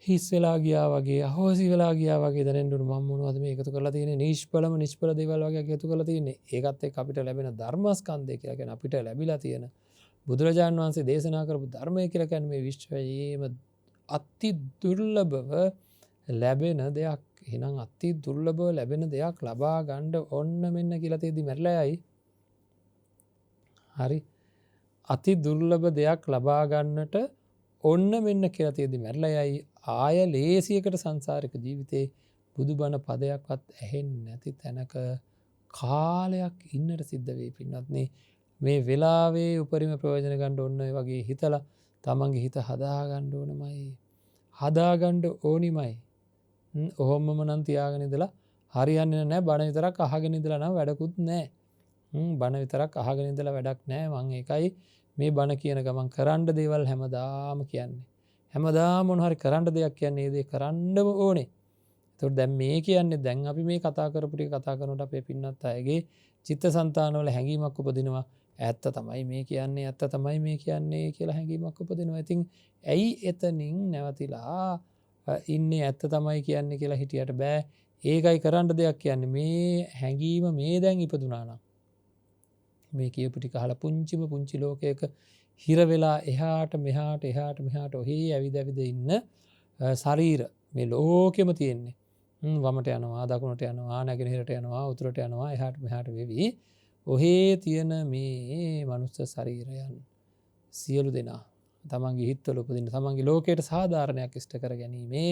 හිස් වෙලා ගියා වගේ අහෝසි වෙලා ගියා වගේ දැනෙන්න උණු මම මොනවද මේ එකතු කරලා තියෙන්නේ නිෂ්ඵල දේවල් වගේ එකතු කරලා තියෙන්නේ. ඒකත් එක්ක අපිට ලැබෙන ධර්මස්කන්ධය කියලා කියන්නේ අපිට ලැබිලා තියෙන බුදුරජාණන් වහන්සේ දේශනා කරපු ධර්මය කියලා කියන්නේ මේ විශ්වයේම අති දුර්ලභව ලැබෙන දෙයක්. එහෙනම් අති දුර්ලභව ලැබෙන දෙයක් ලබා ගන්න ඕන්න මෙන්න කියලා තේදි මැරලා යයි. හරි. අති දුර්ලභ දෙයක් ලබා ගන්නට ඔන්න මෙන්න කියලා තේදි මැරලා යයි. ආය ලේසියකට සංසාරික ජීවිතේ බුදුබණ පදයක්වත් ඇහෙන්නේ නැති තැනක කාලයක් ඉන්නට සිද්ධ වෙයි පින්වත්නි. මේ වෙලාවේ උපරිම ප්‍රයෝජන ගන්න ඕන ඔය වගේ හිතලා තමන්ගේ හිත හදා ගන්න ඕනමයි. හදා ගන්න ඕනිමයි. ඔහොමම නම් තියාගෙන ඉඳලා හරියන්නේ නැහැ. බණ විතරක් අහගෙන ඉඳලා නම් වැඩකුත් නැහැ. බණ විතරක් අහගෙන ඉඳලා වැඩක් නැහැ. මම ඒකයි මේ බණ කියන ගමන් කරන්න දේවල් හැමදාම කියන්නේ. හැමදාම මොන හරි කරන්න දෙයක් කියන්නේ ඒ දේ කරන්නම ඕනේ. ඒතකොට දැන් මේ කියන්නේ දැන් අපි මේ කතා කරපු ටික කතා කරනකොට අපේ පින්නත් අයගේ චිත්තසංතානවල හැඟීමක් උපදිනවා. ඇත්ත තමයි මේ කියන්නේ ඇත්ත තමයි මේ කියන්නේ කියලා හැඟීමක් උපදිනවා. ඉතින් ඇයි එතනින් නැවතිලා ඉන්නේ ඇත්ත තමයි කියන්නේ කියලා හිටියට බෑ. ඒකයි කරන්න දෙයක් කියන්නේ මේ හැඟීම මේ දැන් ඉපදුනා නම් මේ කියපු ටික අහලා පුංචි ලෝකයක හිර වෙලා එහාට මෙහාට ඔහේ ඇවිද ඉන්න ශරීර මේ ලෝකෙම තියෙන්නේ. වමට යනවා දකුණට යනවා නැගෙනහිරට යනවා උතුරට යනවා එහාට මෙහාට වෙවි. ඔහේ තියෙන මේ මනුස්ස ශරීරයන් සියලු දෙනා තමන්ගේ හිත්වල උපදින තමන්ගේ ලෝකයට සාධාරණයක් ඉෂ්ට කර ගැනීමේ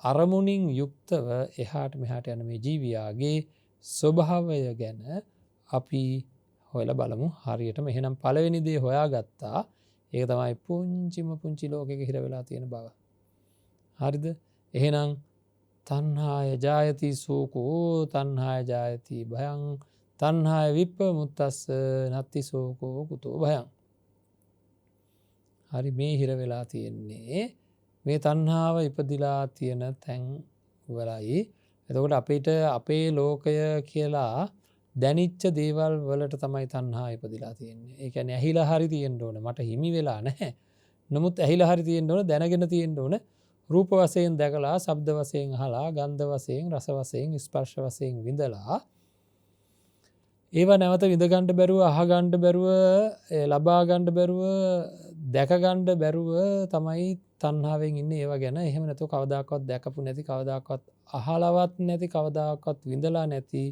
අරමුණින් යුක්තව එහාට මෙහාට යන මේ ජීවියාගේ ස්වභාවය ගැන අපි හොයලා බලමු. හරියටම එහෙනම් පළවෙනි දේ හොයාගත්තා. ඒක තමයි පුංචි ලෝකෙක හිර වෙලා තියෙන බව. හරිද? එහෙනම් තණ්හාය ජායති සෝකෝ තණ්හාය ජායති භයං තණ්හාය විප්පමුත්තස්ස නත්ති සෝකෝ කුතෝ භයං. හරි මේ හිර වෙලා තියෙන්නේ මේ තණ්හාව ඉපදිලා තියෙන තැන් වලයි. එතකොට අපිට අපේ ලෝකය කියලා දැනිච්ච දේවල් වලට තමයි තණ්හා ඉපදිලා තියෙන්නේ. ඒ කියන්නේ ඇහිලා හරි තියෙන්න ඕන. මට හිමි වෙලා නැහැ. නමුත් ඇහිලා හරි තියෙන්න ඕන, දැනගෙන තියෙන්න ඕන. රූප වශයෙන් දැකලා, ශබ්ද වශයෙන් අහලා, ගන්ධ වශයෙන්, රස වශයෙන්, ස්පර්ශ වශයෙන් විඳලා ඒව නැවත විඳ ගන්න බැරුව, අහ ගන්න බැරුව, ලබා ගන්න බැරුව, දැක ගන්න බැරුව තමයි තණ්හාවෙන් ඉන්නේ ඒව ගැන. එහෙම නැතුව කවදාකවත් දැකපු නැති, කවදාකවත් අහලවත් නැති කවදාකවත් විඳලා නැති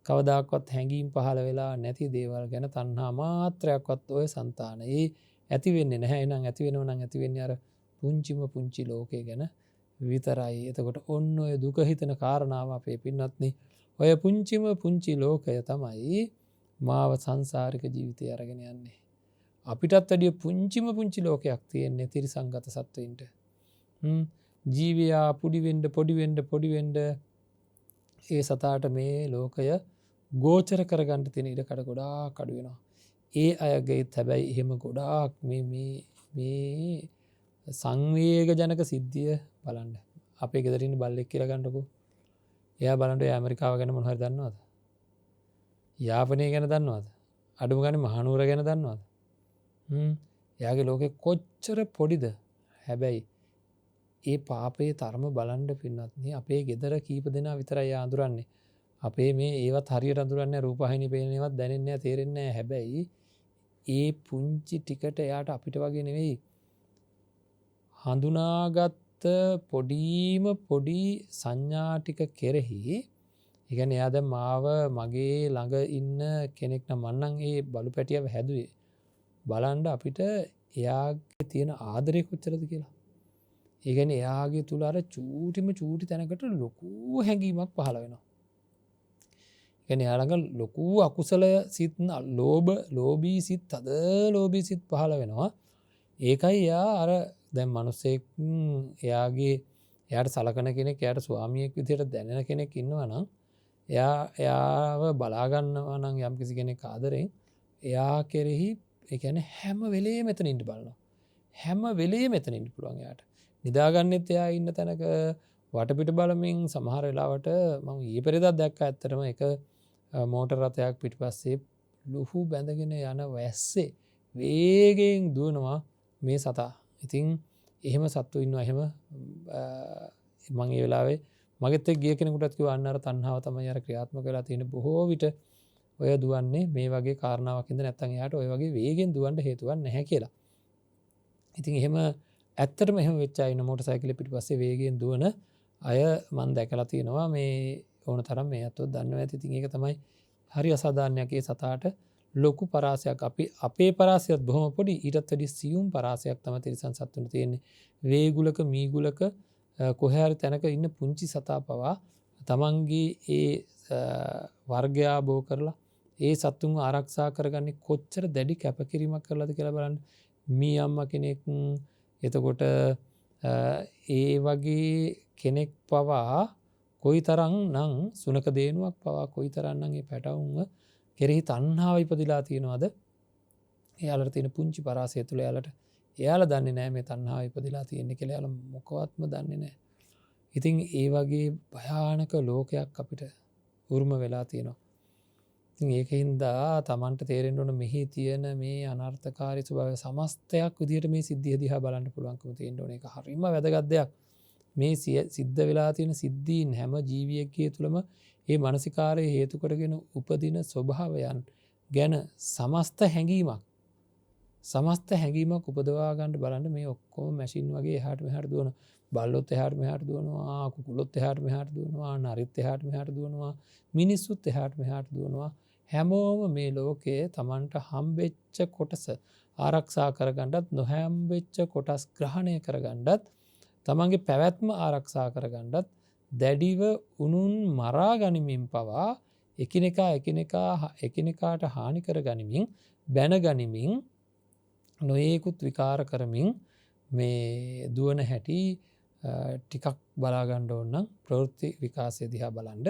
කවදාකවත් හැඟීම් පහළ වෙලා නැති දේවල් ගැන තණ්හා මාත්‍රයක්වත් ඔය సంతානයේ ඇති වෙන්නේ නැහැ. එහෙනම් ඇති වෙනව නම් ඇති වෙන්නේ අර පුංචිම පුංචි ලෝකේ ගැන විතරයි. එතකොට ඔන්න ඔය දුක හිතන කාරණාව අපේ පින්වත්නි ඔය පුංචිම පුංචි ලෝකය තමයි මාව සංසාරික ජීවිතය අරගෙන යන්නේ. අපිටත් වැඩිය පුංචිම පුංචි ලෝකයක් තියෙන්නේ තිරිසංගත සත්වයින්ට. ජීවයා පොඩිවෙන්ඩ ඒ සතාට මේ ලෝකය ගෝචර කරගන්න තියෙන ඉඩ කඩ ගොඩා කඩුවෙනවා. ඒ අයගේත් හැබැයි එහෙම ගොඩාක් මේ සංවේග ජනක සිද්ධිය බලන්න. අපේ ගෙදරින් බල්ලෙක් කියලා ගන්නකො. එයා බලන්ට ඇමරිකාව ගැන මොනවද දන්නවද? යාපනය ගැන දන්නවද? අඩුම ගානේ මහනුවර ගැන දන්නවද? එයාගේ ලෝකෙ කොච්චර පොඩිද? හැබැයි ඒ පාපයේ තරම බලන්න පින්නත්නි අපේ ගෙදර කීප දෙනා විතරයි අඳුරන්නේ. අපේ මේ ඒවත් හරියට අඳුරන්නේ රූපවාහිනිය පේනේවත් දැනෙන්නේ නැහැ, තේරෙන්නේ නැහැ. හැබැයි ඒ පුංචි ටිකට එයාට අපිට වගේ නෙවෙයි. හඳුනාගත්ත පොඩිම පොඩි සංඥා ටික කෙරෙහි ඒ කියන්නේ එයා දැන් මාව මගේ ළඟ ඉන්න කෙනෙක් නම් මන්නම් ඒ බලු පැටියව හැදුවේ. බලන්න අපිට එයාගේ තියෙන ආදරය කොච්චරද කියලා. ඒ කියන්නේ එයාගේ තුල අර චූටිම චූටි තැනකට ලොකු හැඟීමක් පහළ වෙනවා. ඒ කියන්නේ එයා ළඟ ලොකු අකුසල සිත් ලෝභී සිත් තද ලෝභී සිත් පහළ වෙනවා. ඒකයි එයා අර දැන් මිනිස්සෙක් එයාට සලකන කෙනෙක් එයාට ස්වාමියෙක් විදිහට දැනෙන කෙනෙක් ඉන්නවා නම් එයාව බලා ගන්නවා නම් යම්කිසි කෙනෙක් ආදරෙන් එයා කෙරෙහි ඒ කියන්නේ හැම වෙලේම එතන ඉන්න බලනවා. හැම වෙලේම එතන ඉන්න පුළුවන් එයාට. නිදාගන්නෙත් එයා ඉන්න තැනක වටපිට බලමින් සමහර වෙලාවට මම ඊයේ පෙරේදා දැක්කා ඇත්තටම එක මෝටර රථයක් පිටිපස්සේ ලුහු බැඳගෙන යන වැස්සේ වේගයෙන් දුවනවා මේ සතා. ඉතින් එහෙම සත්තු ඉන්නවා. එහෙම මම ඒ වෙලාවේ මගෙත් එක්ක ගිය කෙනෙකුටත් කිව්වා අන්න අර තණ්හාව තමයි අර ක්‍රියාත්මක වෙලා තියෙන බොහෝ විට ඔය දුවන්නේ මේ වගේ කාරණාවක් හින්දා නැත්නම් එයාට ඔය වගේ වේගෙන් දුවන්න හේතුවක් නැහැ කියලා. ඉතින් එහෙම ඇත්තටම එහෙම වෙච්ච අය ඉන්න මෝටර් සයිකලෙ පිටිපස්සේ වේගයෙන් දුවන අය මම දැකලා තියෙනවා. මේ ඕන තරම් මේ අතෝ දන්නවා ඇති. ඉතින් ඒක තමයි හරි අසාධාරණයක්. ඒ සතාට ලොකු පරාසයක් අපේ පරාසයත් බොහොම පොඩි ඊටත් වැඩි සියුම් පරාසයක් තමයි තිරිසන් සත්තුන්ට තියෙන්නේ. වේගුලක මීගුලක කොහේ හරි තැනක ඉන්න පුංචි සතා පවා තමන්ගේ ඒ වර්ගය ආභෝ කරලා ඒ සත්තුන්ව ආරක්ෂා කරගන්නේ කොච්චර දැඩි කැපකිරීමක් කරලාද කියලා බලන්න. මී අම්මා කෙනෙක් එතකොට ඒ වගේ කෙනෙක් පවා කොයිතරම් නම් සුනක දේනුවක් පවා කොයිතරම් නම් ඒ පැටවුන්ව කෙරෙහි තණ්හාව ඉපදිලා තියෙනවද? එයාලට තියෙන පුංචි පරාසය තුළ එයාලා දන්නේ නැහැ මේ තණ්හාව ඉපදිලා තියෙන්නේ කියලා. එයාලා මොකවත්ම දන්නේ නැහැ. ඉතින් ඒ වගේ භයානක ලෝකයක් අපිට උරුම වෙලා තියෙනවා. ඉතින් ඒකින්ද තමන්ට තේරෙන්න ඕන මෙහි තියෙන මේ අනර්ථකාරී ස්වභාවය සමස්තයක් විදිහට මේ සිද්ධිය දිහා බලන්න පුළුවන්කම තියෙන්න ඕන. ඒක හරිම වැදගත් දෙයක්. මේ සිද්ධ වෙලා තියෙන සිද්ධීන් හැම ජීවියෙක්ගේ තුළම මේ මානසිකාරයේ හේතු කොටගෙන උපදින ස්වභාවයන් ගැන සමස්ත හැඟීමක් උපදවා ගන්න බලන්න. මේ ඔක්කොම මැෂින් වගේ එහාට මෙහාට දුවන බල්ලොත් එහාට මෙහාට දුවනවා, කුකුලොත් එහාට මෙහාට දුවනවා, නරිත් එහාට මෙහාට දුවනවා, මිනිස්සුත් එහාට මෙහාට දුවනවා. හැමෝම මේ ලෝකයේ Tamanට හම්බෙච්ච කොටස ආරක්ෂා කරගන්නත් නොහැම්බෙච්ච කොටස් ග්‍රහණය කරගන්නත් තමන්ගේ පැවැත්ම ආරක්ෂා කරගන්නත් දැඩිව උනුන් මරා ගනිමින් පවා එකිනෙකාට හානි කර ගනිමින් බැන ගනිමින් නොයෙකුත් විකාර කරමින් මේ දුවන හැටි ටිකක් බලා ගන්න ඕන නම් ප්‍රවෘත්ති විකාශය දිහා බලන්න.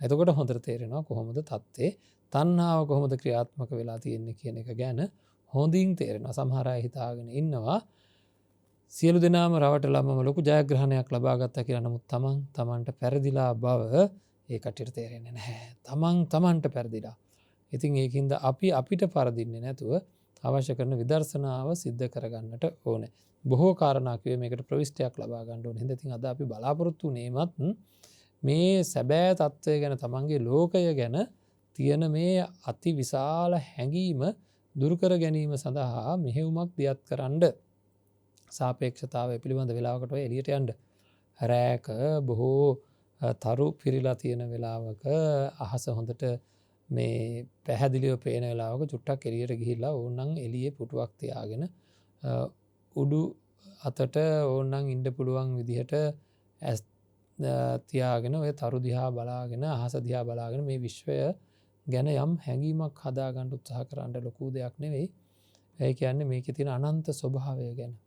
එතකොට හොඳට තේරෙනවා කොහොමද தත්ත්වේ තණ්හාව කොහොමද ක්‍රියාත්මක වෙලා තියෙන්නේ කියන එක ගැන හොඳින් තේරෙනවා. සමහර අය හිතාගෙන ඉන්නවා සියලු දෙනාම රවටලා මම ලොකු ජයග්‍රහණයක් ලබා ගත්තා කියලා. නමුත් තමන්ට පෙරදිලා බව ඒ කටියට තේරෙන්නේ නැහැ. තමන්ට පෙරදිලා. ඉතින් ඒකින්ද අපිට පරදින්නේ නැතුව අවශ්‍ය කරන විදර්ශනාව සිද්ධ කරගන්නට ඕනේ. බොහෝ කාරණා කිව්වේ මේකට ප්‍රවිෂ්ටයක් ලබා ගන්න ඕනේ. හින්දා ඉතින් අද අපි බලාපොරොත්තු වුණේමත් මේ සැබෑ తත්වය ගැන තමන්ගේ ලෝකය ගැන තියෙන මේ අති විශාල හැඟීම දුරු කර ගැනීම සඳහා මෙහෙයුමක් දියත් කරන්න. සාපේක්ෂතාවය පිළිබඳ වෙලාවකට ඔය එළියට යන්න. රැක බොහෝ තරු පිරිලා තියෙන වෙලාවක අහස හොඳට මේ පැහැදිලිව පේන වෙලාවක චුට්ටක් එළියට ගිහිල්ලා ඕනනම් එළියේ පුටුවක් තියාගෙන උඩු අතට ඕනනම් ඉන්න පුළුවන් විදිහට ඇස් තියාගෙන ඔය තරු දිහා බලාගෙන අහස දිහා බලාගෙන මේ විශ්වය ගැන යම් හැඟීමක් හදාගන්න උත්සාහ කරන්න ලොකු දෙයක් නෙවෙයි. ඒ කියන්නේ මේකේ තියෙන අනන්ත ස්වභාවය ගැන.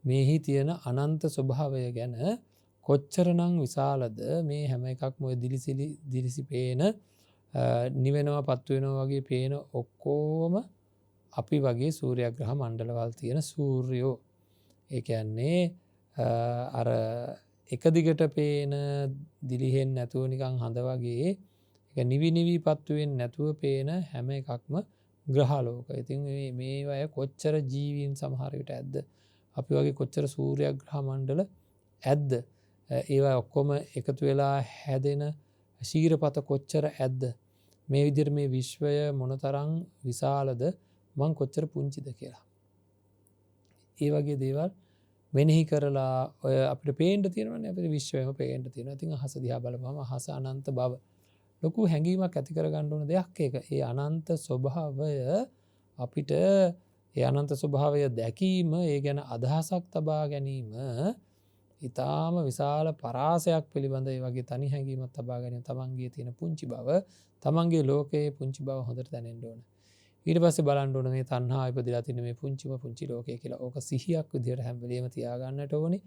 මේහි තියෙන අනන්ත ස්වභාවය ගැන කොච්චරනම් විශාලද මේ හැම එකක්ම ඔය දිලිසි පේන නිවෙනවා පත්තු වෙනවා වගේ පේන ඔක්කොම අපි වගේ සූර්යග්‍රහ මණ්ඩලවල් තියෙන සූර්යෝ. ඒ කියන්නේ අර එක දිගට පේන දිලිහෙන් නැතුව නිකන් හඳ වගේ එක නිවි පත්තු වෙන්නේ නැතුව පේන හැම එකක්ම ග්‍රහලෝක. ඉතින් මේ අය කොච්චර ජීවීන් සමහර විට ඇද්ද? අපි වගේ කොච්චර සූර්යග්‍රහ මණ්ඩල ඇද්ද? ඒවා ඔක්කොම එකතු වෙලා හැදෙන ශීරපත කොච්චර ඇද්ද? මේ විදිහට මේ විශ්වය මොනතරම් විශාලද මං කොච්චර පුංචිද කියලා. ඒ වගේ දේවල් මෙනෙහි කරලා ඔය අපිට පේන්න තියෙනවනේ අපේ විශ්වයම පේන්න තියෙනවා. ඉතින් අහස දිහා බලපුවම අහස අනන්ත බව ලොකු හැඟීමක් ඇති කරගන්න ඕන දෙයක් ඒක. ඒ අනන්ත ස්වභාවය අපිට ඒ අනන්ත ස්වභාවය දැකීම ඒ ගැන අදහසක් තබා ගැනීම ඉතාම විශාල පරාසයක් පිළිබඳ ඒ වගේ තනි හැඟීමක් තබා ගැනීම තමන්ගේ තියෙන පුංචි බව තමන්ගේ ලෝකයේ පුංචි බව හොඳට දැනෙන්න ඕන. ඊට පස්සේ බලන්න ඕන මේ තණ්හාව ඉපදලා තියෙන මේ පුංචි ලෝකය කියලා. ඕක සිහියක් විදිහට හැම වෙලේම තියාගන්නට ඕනේ.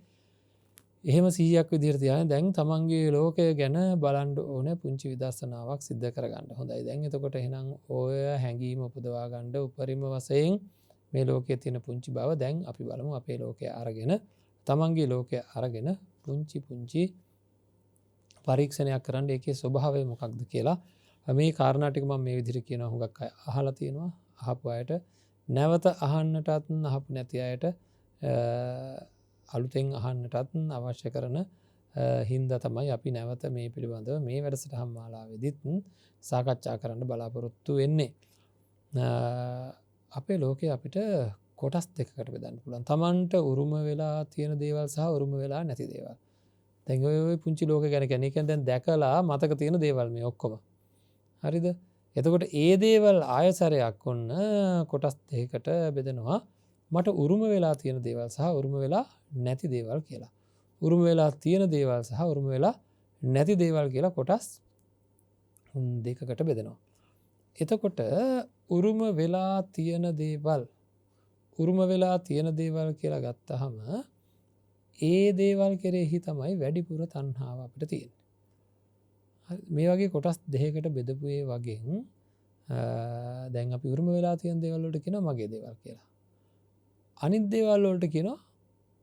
එහෙම 100ක් විදිහට තියාගෙන දැන් තමන්ගේ ලෝකය ගැන බලන්න ඕනේ පුංචි විදර්ශනාවක් සිද්ධ කරගන්න. හොඳයි. දැන් එතකොට එහෙනම් ඔය හැඟීම උපදවා ගන්න උපරිම වශයෙන් මේ ලෝකයේ තියෙන පුංචි බව දැන් අපි බලමු අපේ ලෝකය අරගෙන තමන්ගේ ලෝකය අරගෙන පුංචි පරීක්ෂණයක් කරන්න ඒකේ ස්වභාවය මොකක්ද කියලා. මේ කාරණා ටික මම මේ විදිහට කියනවා හුඟක් අය අහලා තියෙනවා. අහපු අයට නැවත අහන්නටත් අහපු නැති අයට අලුතෙන් අහන්නටත් අවශ්‍ය කරන හින්දා තමයි අපි නැවත මේ පිළිබඳව මේ වැඩසටහන් මාලාවේදීත් සාකච්ඡා කරන්න බලාපොරොත්තු වෙන්නේ. අපේ ලෝකේ අපිට කොටස් දෙකකට බෙදන්න පුළුවන්. Tamanට උරුම වෙලා තියෙන දේවල් සහ උරුම වෙලා නැති දේවල්. දැන් ඔය පුංචි ලෝක ගැන කියන්නේ දැන් දැකලා මතක තියෙන දේවල් මේ ඔක්කොම. හරිද? එතකොට ඒ දේවල් ආයසරයක් ඔන්න කොටස් දෙකකට බෙදනවා. මට උරුම වෙලා තියෙන දේවල් සහ උරුම වෙලා නැති දේවල් කියලා. උරුම වෙලා තියෙන දේවල් සහ උරුම වෙලා නැති දේවල් කියලා කොටස් දෙකකට බෙදනවා. එතකොට උරුම වෙලා තියෙන දේවල් කියලා ගත්තහම ඒ දේවල් කෙරෙහි තමයි වැඩිපුර තණ්හාව අපිට තියෙන්නේ. මේ වගේ කොටස් දෙකකට බෙදපු ඒ වගේ දැන් අපි උරුම වෙලා තියෙන දේවල් වලට කියනවා මගේ දේවල් කියලා. අනිත් දේවල් වලට කියනවා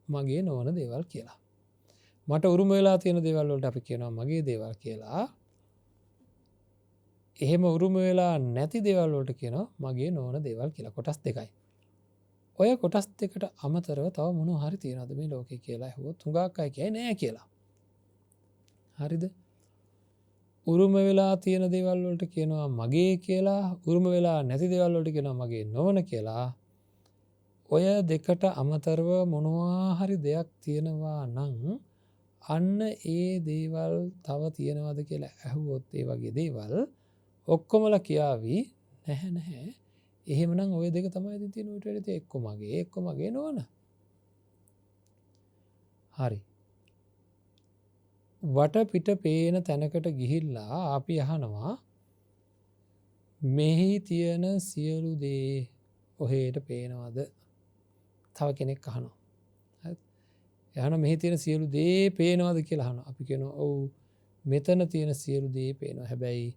මගේ නොවන දේවල් කියලා. මට උරුම වෙලා තියෙන දේවල් වලට අපි කියනවා මගේ දේවල් කියලා. එහෙම උරුම වෙලා නැති දේවල් වලට කියනවා මගේ නොවන දේවල් කියලා. කොටස් දෙකයි. ඔය කොටස් දෙකට අමතරව තව මොනවා හරි තියනවද මේ ලෝකේ කියලා අහුවොත් හුඟක් අය කියයි නෑ කියලා. හරිද? උරුම වෙලා තියෙන දේවල් වලට කියනවා මගේ කියලා. උරුම වෙලා නැති දේවල් වලට කියනවා මගේ නොවන කියලා. ඔය දෙකට අමතරව මොනවා හරි දෙයක් තියෙනවා නම් අන්න ඒ දේවල් තව තියෙනවද කියලා ඇහුවොත් ඒ වගේ දේවල් ඔක්කොමලා කියාවි නැහැ. එහෙමනම් ওই දෙක තමයි ඉතින් තියෙන උට වෙලෙත් එක්ක මගේ නොවන. හරි. වටපිට පේන තැනකට ගිහිල්ලා අපි අහනවා මෙහි තියෙන සියලු දේ ඔහෙට පේනවද? තව කෙනෙක් අහනවා. හරි. එහනම් මෙහි තියෙන සියලු දේ පේනවද කියලා අහනවා. අපි කියනවා ඔව් මෙතන තියෙන සියලු දේ පේනවා. හැබැයි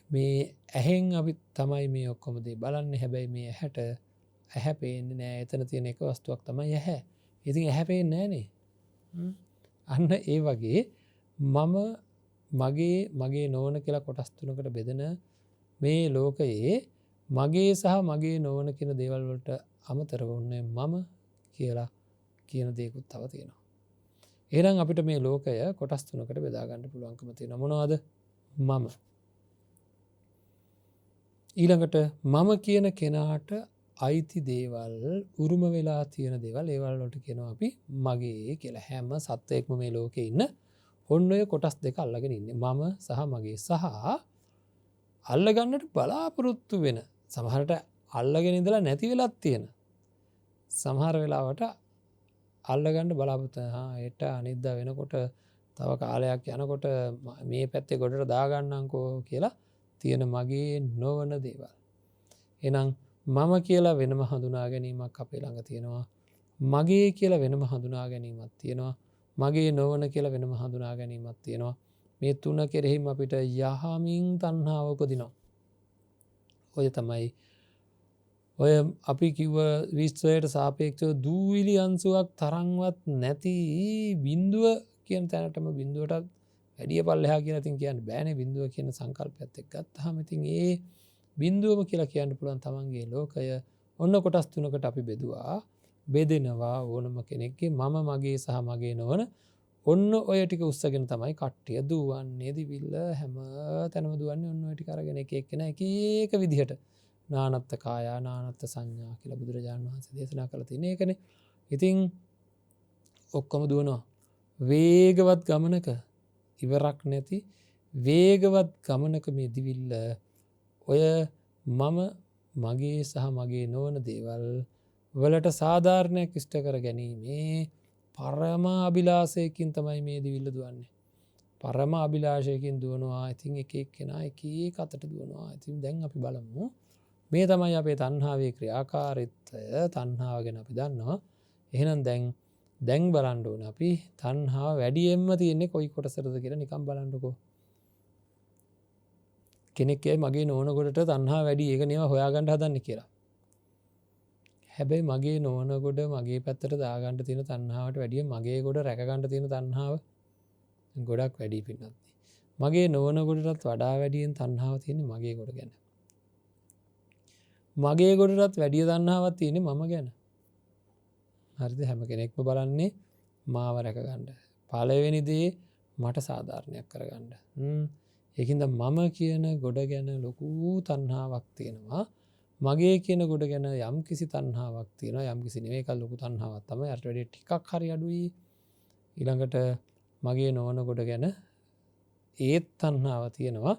මේ ඇහෙන් අපි තමයි මේ ඔක්කොම දේ බලන්නේ. හැබැයි මේ ඇහැ පේන්නේ නෑ. එතන තියෙන එක වස්තුවක් තමයි ඇහැ. ඉතින් ඇහැ පේන්නේ නෑනේ. අන්න ඒ වගේ මගේ නොවන කියලා කොටස් තුනකට බෙදෙන මේ ලෝකයේ මගේ සහ මගේ නොවන කියන දේවල් වලට අමතරව උන්නේ මම කියලා කියන දේකුත් තව තියෙනවා. එහෙනම් අපිට මේ ලෝකය කොටස් තුනකට බෙදා ගන්න පුළුවන්කම තියෙනවා. මොනවද? මම. ඊළඟට මම කියන කෙනාට අයිති දේවල් උරුම වෙලා තියෙන දේවල් ඒවල් වලට කියනවා අපි මගේ කියලා. හැම සත්වයක්ම මේ ලෝකේ ඉන්න ඔන්න ඔය කොටස් දෙක අල්ලගෙන ඉන්නේ. මම සහ මගේ සහ අල්ලගන්නට බලාපොරොත්තු වෙන සමහරට අල්ලගෙන ඉඳලා නැති වෙලත් තියෙන සමහර වෙලාවට අල්ලගන්න බලාපොරොත්තු හෙට අනිද්දා වෙනකොට තව කාලයක් යනකොට මේ පැත්තේ ගොඩට දාගන්නම්කෝ කියලා තියෙන මගේ නොවන දේවල්. එහෙනම් මම කියලා වෙනම හඳුනා ගැනීමක් අපේ ළඟ තියෙනවා. මගේ කියලා වෙනම හඳුනා ගැනීමක් තියෙනවා. මගේ නොවන කියලා වෙනම හඳුනා ගැනීමක් තියෙනවා. මේ තුන කෙරෙහිම අපිට යහමින් තණ්හාව උපදිනවා. ඔය තමයි ඔය අපි කිව්ව විශ්වයට සාපේක්ෂව දූවිලි අංශුවක් තරම්වත් නැති බිඳුව කියන තැනටම බිඳුවටත් වැඩිය පල්ලෙහා කියලා ඉතින් කියන්න බෑනේ. බිඳුව කියන සංකල්පයත් එක්ක ගත්තාම ඉතින් ඒ බිඳුවම කියලා කියන්න පුළුවන් තමන්ගේ ලෝකය ඔන්න කොටස් තුනකට අපි බෙදුවා. බෙදෙනවා ඕනම කෙනෙක්ගේ මම මගේ සහ මගේ නොවන ඔන්න ඔය ටික උස්සගෙන තමයි කට්ටිය දුවන්නේ. දිවිල්ල හැම තැනම දුවන්නේ ඔන්න ඔය ටික අරගෙන එක එක්කෙනා එක එක විදිහට නානත්ත් කායා නානත්ත් සංඥා කියලා බුදුරජාණන් වහන්සේ දේශනා කරලා තියෙන එකනේ. ඉතින් ඔක්කොම දුවනවා වේගවත් ගමනක ඉවරක් නැති වේගවත් ගමනක මේ දිවිල්ල ඔය මම මගේ සහ මගේ නොවන දේවල් වලට සාධාරණයක් ඉෂ්ට කර ගැනීමේ පරම අභිලාෂයකින් තමයි මේ දිවිල්ල දුවන්නේ. පරම අභිලාෂයකින් දුවනවා. ඉතින් එක එක්කෙනා එක එක අතට දුවනවා. ඉතින් දැන් අපි බලමු මේ තමයි අපේ තණ්හාවේ ක්‍රියාකාරීත්වය. තණ්හාව ගැන අපි දන්නවා. එහෙනම් දැන් බලන්න ඕන අපි තණ්හාව වැඩියෙන්ම තියෙන්නේ කොයි කොටසටද කියලා නිකන් බලන්නකෝ. කෙනෙක් මගේ නොවන ගොඩට තණ්හාව වැඩි ඒක නෙවෙයි හොයාගන්න හදන්නේ කියලා. හැබැයි මගේ නොවන ගොඩ මගේ පැත්තට දාගන්න තියෙන තණ්හාවට වැඩිය මගේ ගොඩ රැකගන්න තියෙන තණ්හාව ගොඩක් වැඩි පින්නත්. මගේ නොවන ගොඩටත් වඩා වැඩියෙන් තණ්හාව තියෙන්නේ මගේ ගොඩ ගැන. මගේ ගොඩටත් වැඩිය තණ්හාවක් තියෙන්නේ මම ගැන. හරිද? හැම කෙනෙක්ම බලන්නේ මාව රැකගන්න. පළවෙනි දේ මට සාධාරණයක් කරගන්න. ඒකින්ද මම කියන ගොඩ ගැන ලොකු තණ්හාවක් තියෙනවා. මගේ කියන ගොඩ ගැන යම් කිසි තණ්හාවක් තියෙනවා. යම් කිසි නෙවෙයි කල් ලොකු තණ්හාවක් තමයි. අර වැඩි ටිකක් හරි අඩුයි. ඊළඟට මගේ නොවන ගොඩ ගැන ඒත් තණ්හාව තියෙනවා.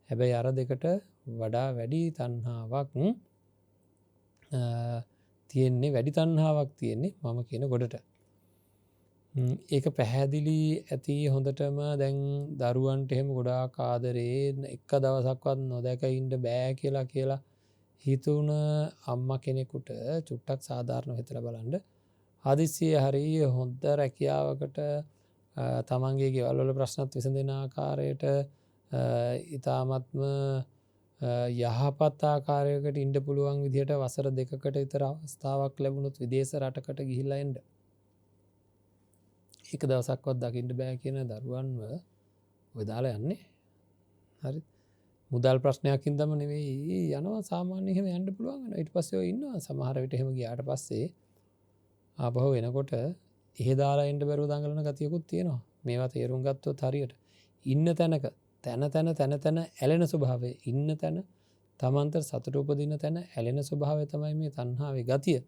හැබැයි අර දෙකට වඩා වැඩි තණ්හාවක් තියෙන්නේ වැඩි තණ්හාවක් තියෙන්නේ මම කියන ගොඩට. ඒක පැහැදිලි ඇති හොඳටම දැන් දරුවන්ට එහෙම ගොඩාක් ආදරේ එක දවසක්වත් නොදැක ඉන්න බෑ කියලා හිතුණ අම්මා කෙනෙකුට චුට්ටක් සාධාරණව හිතලා බලන්න. හදිස්සියේ හරි හොඳ රැකියාවකට තමන්ගේ ගෙවල් වල ප්‍රශ්නත් විසඳෙන ආකාරයට ඊ타මත්ම යහපත් ආකාරයකට ඉන්න පුළුවන් විදිහට වසර 2කට විතර අවස්ථාවක් ලැබුණොත් විදේශ රටකට ගිහිල්ලා එන්න. එක දවසක්වත් දකින්න බෑ කියන දරුවන්ව ඔය දාලා යන්නේ. හරි. මුදල් ප්‍රශ්නයක් හින්දාම නෙවෙයි යනවා සාමාන්‍යයෙන් එහෙම යන්න පුළුවන් වෙනවා. ඊට පස්සේ ඔය ඉන්නවා සමහර විට එහෙම ගියාට පස්සේ ආපහු එනකොට එහෙ දාලා එන්න බැරුව දඟලන ගතියකුත් තියෙනවා. මේවා තේරුම් ගත්තොත් හරියට ඉන්න තැනක තැන ඇලෙන ස්වභාවය ඉන්න තැන තමන්ට සතුට උපදින තැන ඇලෙන ස්වභාවය තමයි මේ තණ්හාවේ ගතිය.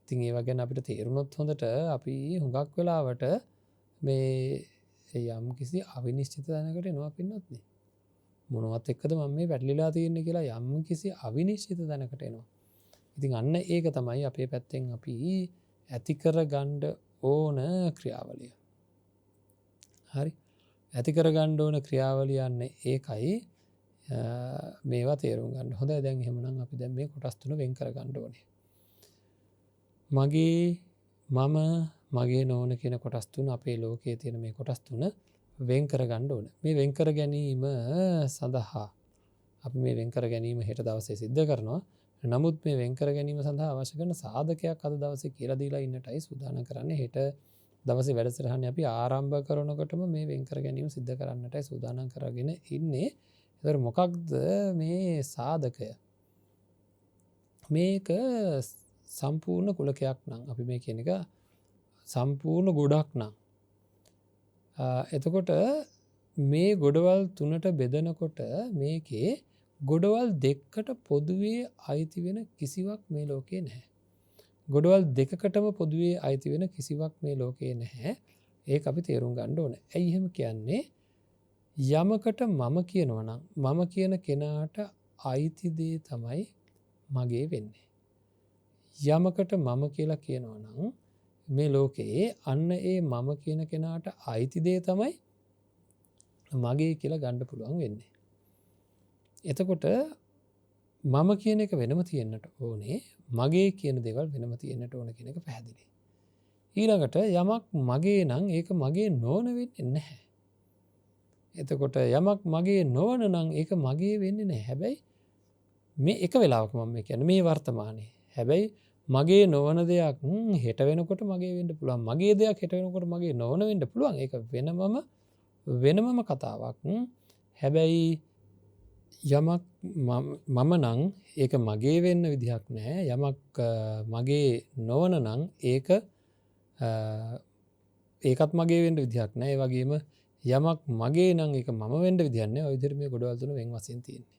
ඉතින් ඒවා ගැන අපිට තේරුනොත් හොඳට අපි හුඟක් වෙලාවට මේ යම් කිසි අවිනිශ්චිත තැනකට එනවා පින්නත් නේ. මොනවත් එක්කද මම මේ වැටලිලා තියෙන්නේ කියලා යම් කිසි අවිනිශ්චිත තැනකට එනවා. ඉතින් අන්න ඒක තමයි අපේ පැත්තෙන් අපි ඇති කරගන්න ඕන ක්‍රියාවලිය. හරි. ඇති කරගන්න ඕන ක්‍රියාවලියන්නේ ඒකයි මේවා තේරුම් ගන්න. හොඳයි දැන් එහෙමනම් අපි දැන් මේ කොටස් තුන වෙන් කරගන්න ඕනේ. මම මගේ නොවන කියන කොටස් තුන අපේ ලෝකයේ තියෙන මේ කොටස් තුන වෙන් කරගන්න ඕන. මේ වෙන් කර ගැනීම සඳහා අපි මේ වෙන් කර ගැනීම හෙට දවසේ සිද්ධ කරනවා. නමුත් මේ වෙන් කර ගැනීම සඳහා අවශ්‍ය කරන සාධකයක් අද දවසේ කියලා දීලා ඉන්නටයි සූදානම් කරන්නේ. හෙට දවසේ වැඩසටහන අපි ආරම්භ කරනකොටම මේ වෙන් කර ගැනීම සිද්ධ කරන්නටයි සූදානම් කරගෙන ඉන්නේ. ඒතර මොකක්ද මේ සාධකය? මේක සම්පූර්ණ කුලකයක් නම් අපි මේ කියන එක සම්පූර්ණ ගොඩක් නම් එතකොට මේ ගොඩවල් තුනට බෙදනකොට මේකේ ගොඩවල් දෙකට පොදුවේ අයිති වෙන කිසිවක් මේ ලෝකේ නැහැ. ගොඩවල් දෙකකටම පොදුවේ අයිති වෙන කිසිවක් මේ ලෝකේ නැහැ. ඒක අපි තේරුම් ගන්න ඕනේ. ඇයි එහෙම කියන්නේ? යමකට මම කියනවා නම් මම කියන කෙනාට අයිති දේ තමයි මගේ වෙන්නේ. යමකට මම කියලා කියනවා නම් මේ ලෝකයේ අන්න ඒ මම කියන කෙනාට අයිති දේ තමයි මගේ කියලා ගන්න පුළුවන් වෙන්නේ. එතකොට මම කියන එක වෙනම තියෙන්නට ඕනේ, මගේ කියන දේවල් වෙනම තියෙන්නට ඕන කියන එක පැහැදිලි. ඊළඟට යමක් මගේ නම් ඒක මගේ නොවන වෙන්නේ නැහැ. එතකොට යමක් මගේ නොවන නම් ඒක මගේ වෙන්නේ නැහැ. හැබැයි මේ එක වෙලාවක මම කියන්නේ මේ වර්තමානයේ. හැබැයි මගේ නොවන දෙයක් හෙට වෙනකොට මගේ වෙන්න පුළුවන්. මගේ දෙයක් හෙට වෙනකොට මගේ නොවන වෙන්න පුළුවන්. ඒක වෙනමම කතාවක්. හැබැයි යමක් මම නම් ඒක මගේ වෙන්න විදිහක් නැහැ. යමක් මගේ නොවන නම් ඒකත් මගේ වෙන්න විදිහක් නැහැ. ඒ වගේම යමක් මගේ නම් ඒක මම වෙන්න විදිහක් නැහැ. ඔය විදිහට මේ ගොඩවල් තුන වෙන් වශයෙන් තියෙන්නේ.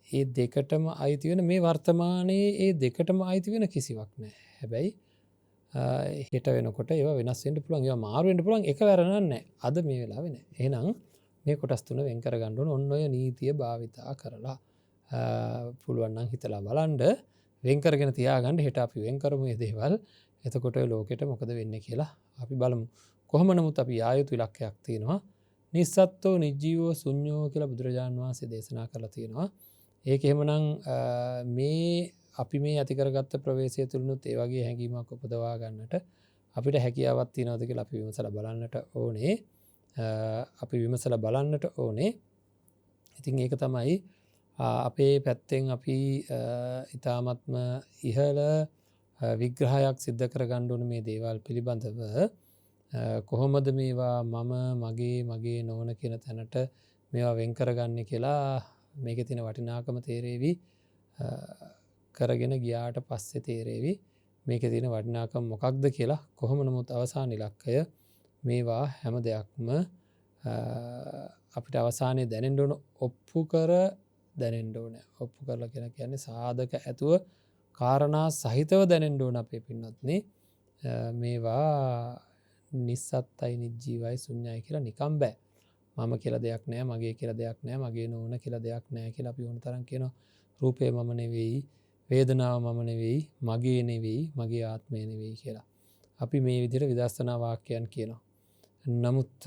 ඒ දෙකටම අයිති වෙන මේ වර්තමානයේ ඒ දෙකටම අයිති වෙන කිසිවක් නැහැ. හැබැයි හෙට වෙනකොට ඒවා වෙනස් වෙන්න පුළුවන්. ඒවා මාරු වෙන්න පුළුවන්. එකවර නෑ. අද මේ වෙලාවේ නෑ. එහෙනම් මේ කොටස් තුන වෙන් කර ගන්න ඕන. ඔන්න ඔය නීතිය භාවිතා කරලා පුළුවන් නම් හිතලා බලන්න වෙන් කරගෙන තියාගන්න. හෙට අපි වෙන් කරමු මේ දේවල්. එතකොට ඔය ලෝකෙට මොකද වෙන්නේ කියලා අපි බලමු. කොහොම නමුත් අපි යා යුතු ඉලක්කයක් තියෙනවා. නිස්සත්තෝ නිජ්ජීවෝ ශුන්‍යෝ කියලා බුදුරජාණන් වහන්සේ දේශනා කරලා තියෙනවා. ඒක එහෙමනම් මේ අපි මේ ඇති කරගත්ත ප්‍රවේශය තුළනුත් ඒ වගේ හැඟීමක් උපදවා ගන්නට අපිට හැකියාවක් තියෙනවද කියලා අපි විමසලා බලන්නට ඕනේ. අපි විමසලා බලන්නට ඕනේ. ඉතින් ඒක තමයි අපේ පැත්තෙන් අපි ඊ타මත්ම ඉහළ විග්‍රහයක් සිද්ධ කරගන්න ඕනේ මේ දේවල් පිළිබඳව. කොහොමද මේවා මගේ නොවන කියන තැනට මේවා වෙන් කරගන්නේ කියලා මේකේ තියෙන වටිනාකම තේරෙවි. කරගෙන ගියාට පස්සේ තේරෙවි මේකේ තියෙන වටිනාකම මොකක්ද කියලා. කොහොම නමුත් අවසාන ඉලක්කය මේවා හැම දෙයක්ම අපිට අවසානයේ දැනෙන්න ඕන, ඔප්පු කර දැනෙන්න ඕන. ඔප්පු කරලා කියන්නේ සාධක ඇතුව කාරණා සහිතව දැනෙන්න ඕන අපේ පින්වත්නි. මේවා නිස්සත්තයි නිජ්ජීවයි ශුන්‍යයි කියලා නිකම් බෑ. මම කියලා දෙයක් නැහැ, මගේ කියලා දෙයක් නැහැ, මගේ නොවන කියලා දෙයක් නැහැ කියලා අපි ඕන තරම් කියනවා. රූපය මම නෙවෙයි, වේදනාව මම නෙවෙයි, මගේ නෙවෙයි, මගේ ආත්මය නෙවෙයි කියලා. අපි මේ විදිහට විදර්ශනා වාක්‍යයන් කියනවා. නමුත්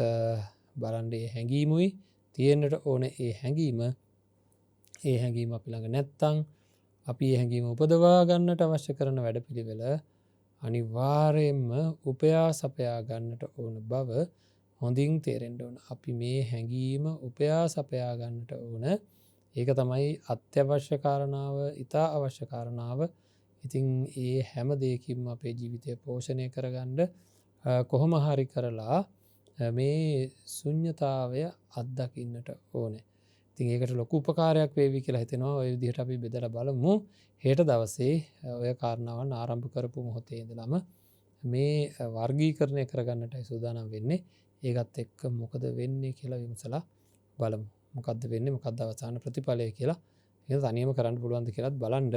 බලන්න මේ හැඟීමුයි තියෙන්නට ඕන. ඒ හැඟීම අපි ළඟ නැත්තම් අපි ඒ හැඟීම උපදවා ගන්නට අවශ්‍ය කරන වැඩපිළිවෙල අනිවාර්යයෙන්ම උපයා සපයා ගන්නට ඕන බව හොඳින් තේරෙන්න ඕන. අපි මේ හැඟීම උපයා සපයා ගන්නට ඕන. ඒක තමයි අත්‍යවශ්‍ය කාරණාව, ඉතා අවශ්‍ය කාරණාව. ඉතින් ඒ හැම දෙයකින්ම අපේ ජීවිතය පෝෂණය කරගන්න කොහොම හරි කරලා මේ ශුන්්‍යතාවය අත්දකින්නට ඕනේ. ඉතින් ඒකට ලොකු උපකාරයක් වේවි කියලා හිතෙනවා. ওই විදිහට අපි බෙදලා බලමු. හෙට දවසේ ඔය කාරණාවන් ආරම්භ කරපු මොහොතේ ඉඳලම මේ වර්ගීකරණය කරගන්නටයි සූදානම් වෙන්නේ. ඒකත් එක්ක මොකද වෙන්නේ කියලා විමසලා බලමු. මොකද්ද වෙන්නේ, මොකද්ද අවසාන ප්‍රතිඵලය කියලා. ඒක තනියම කරන්න පුළුවන්ද කියලාත් බලන්න.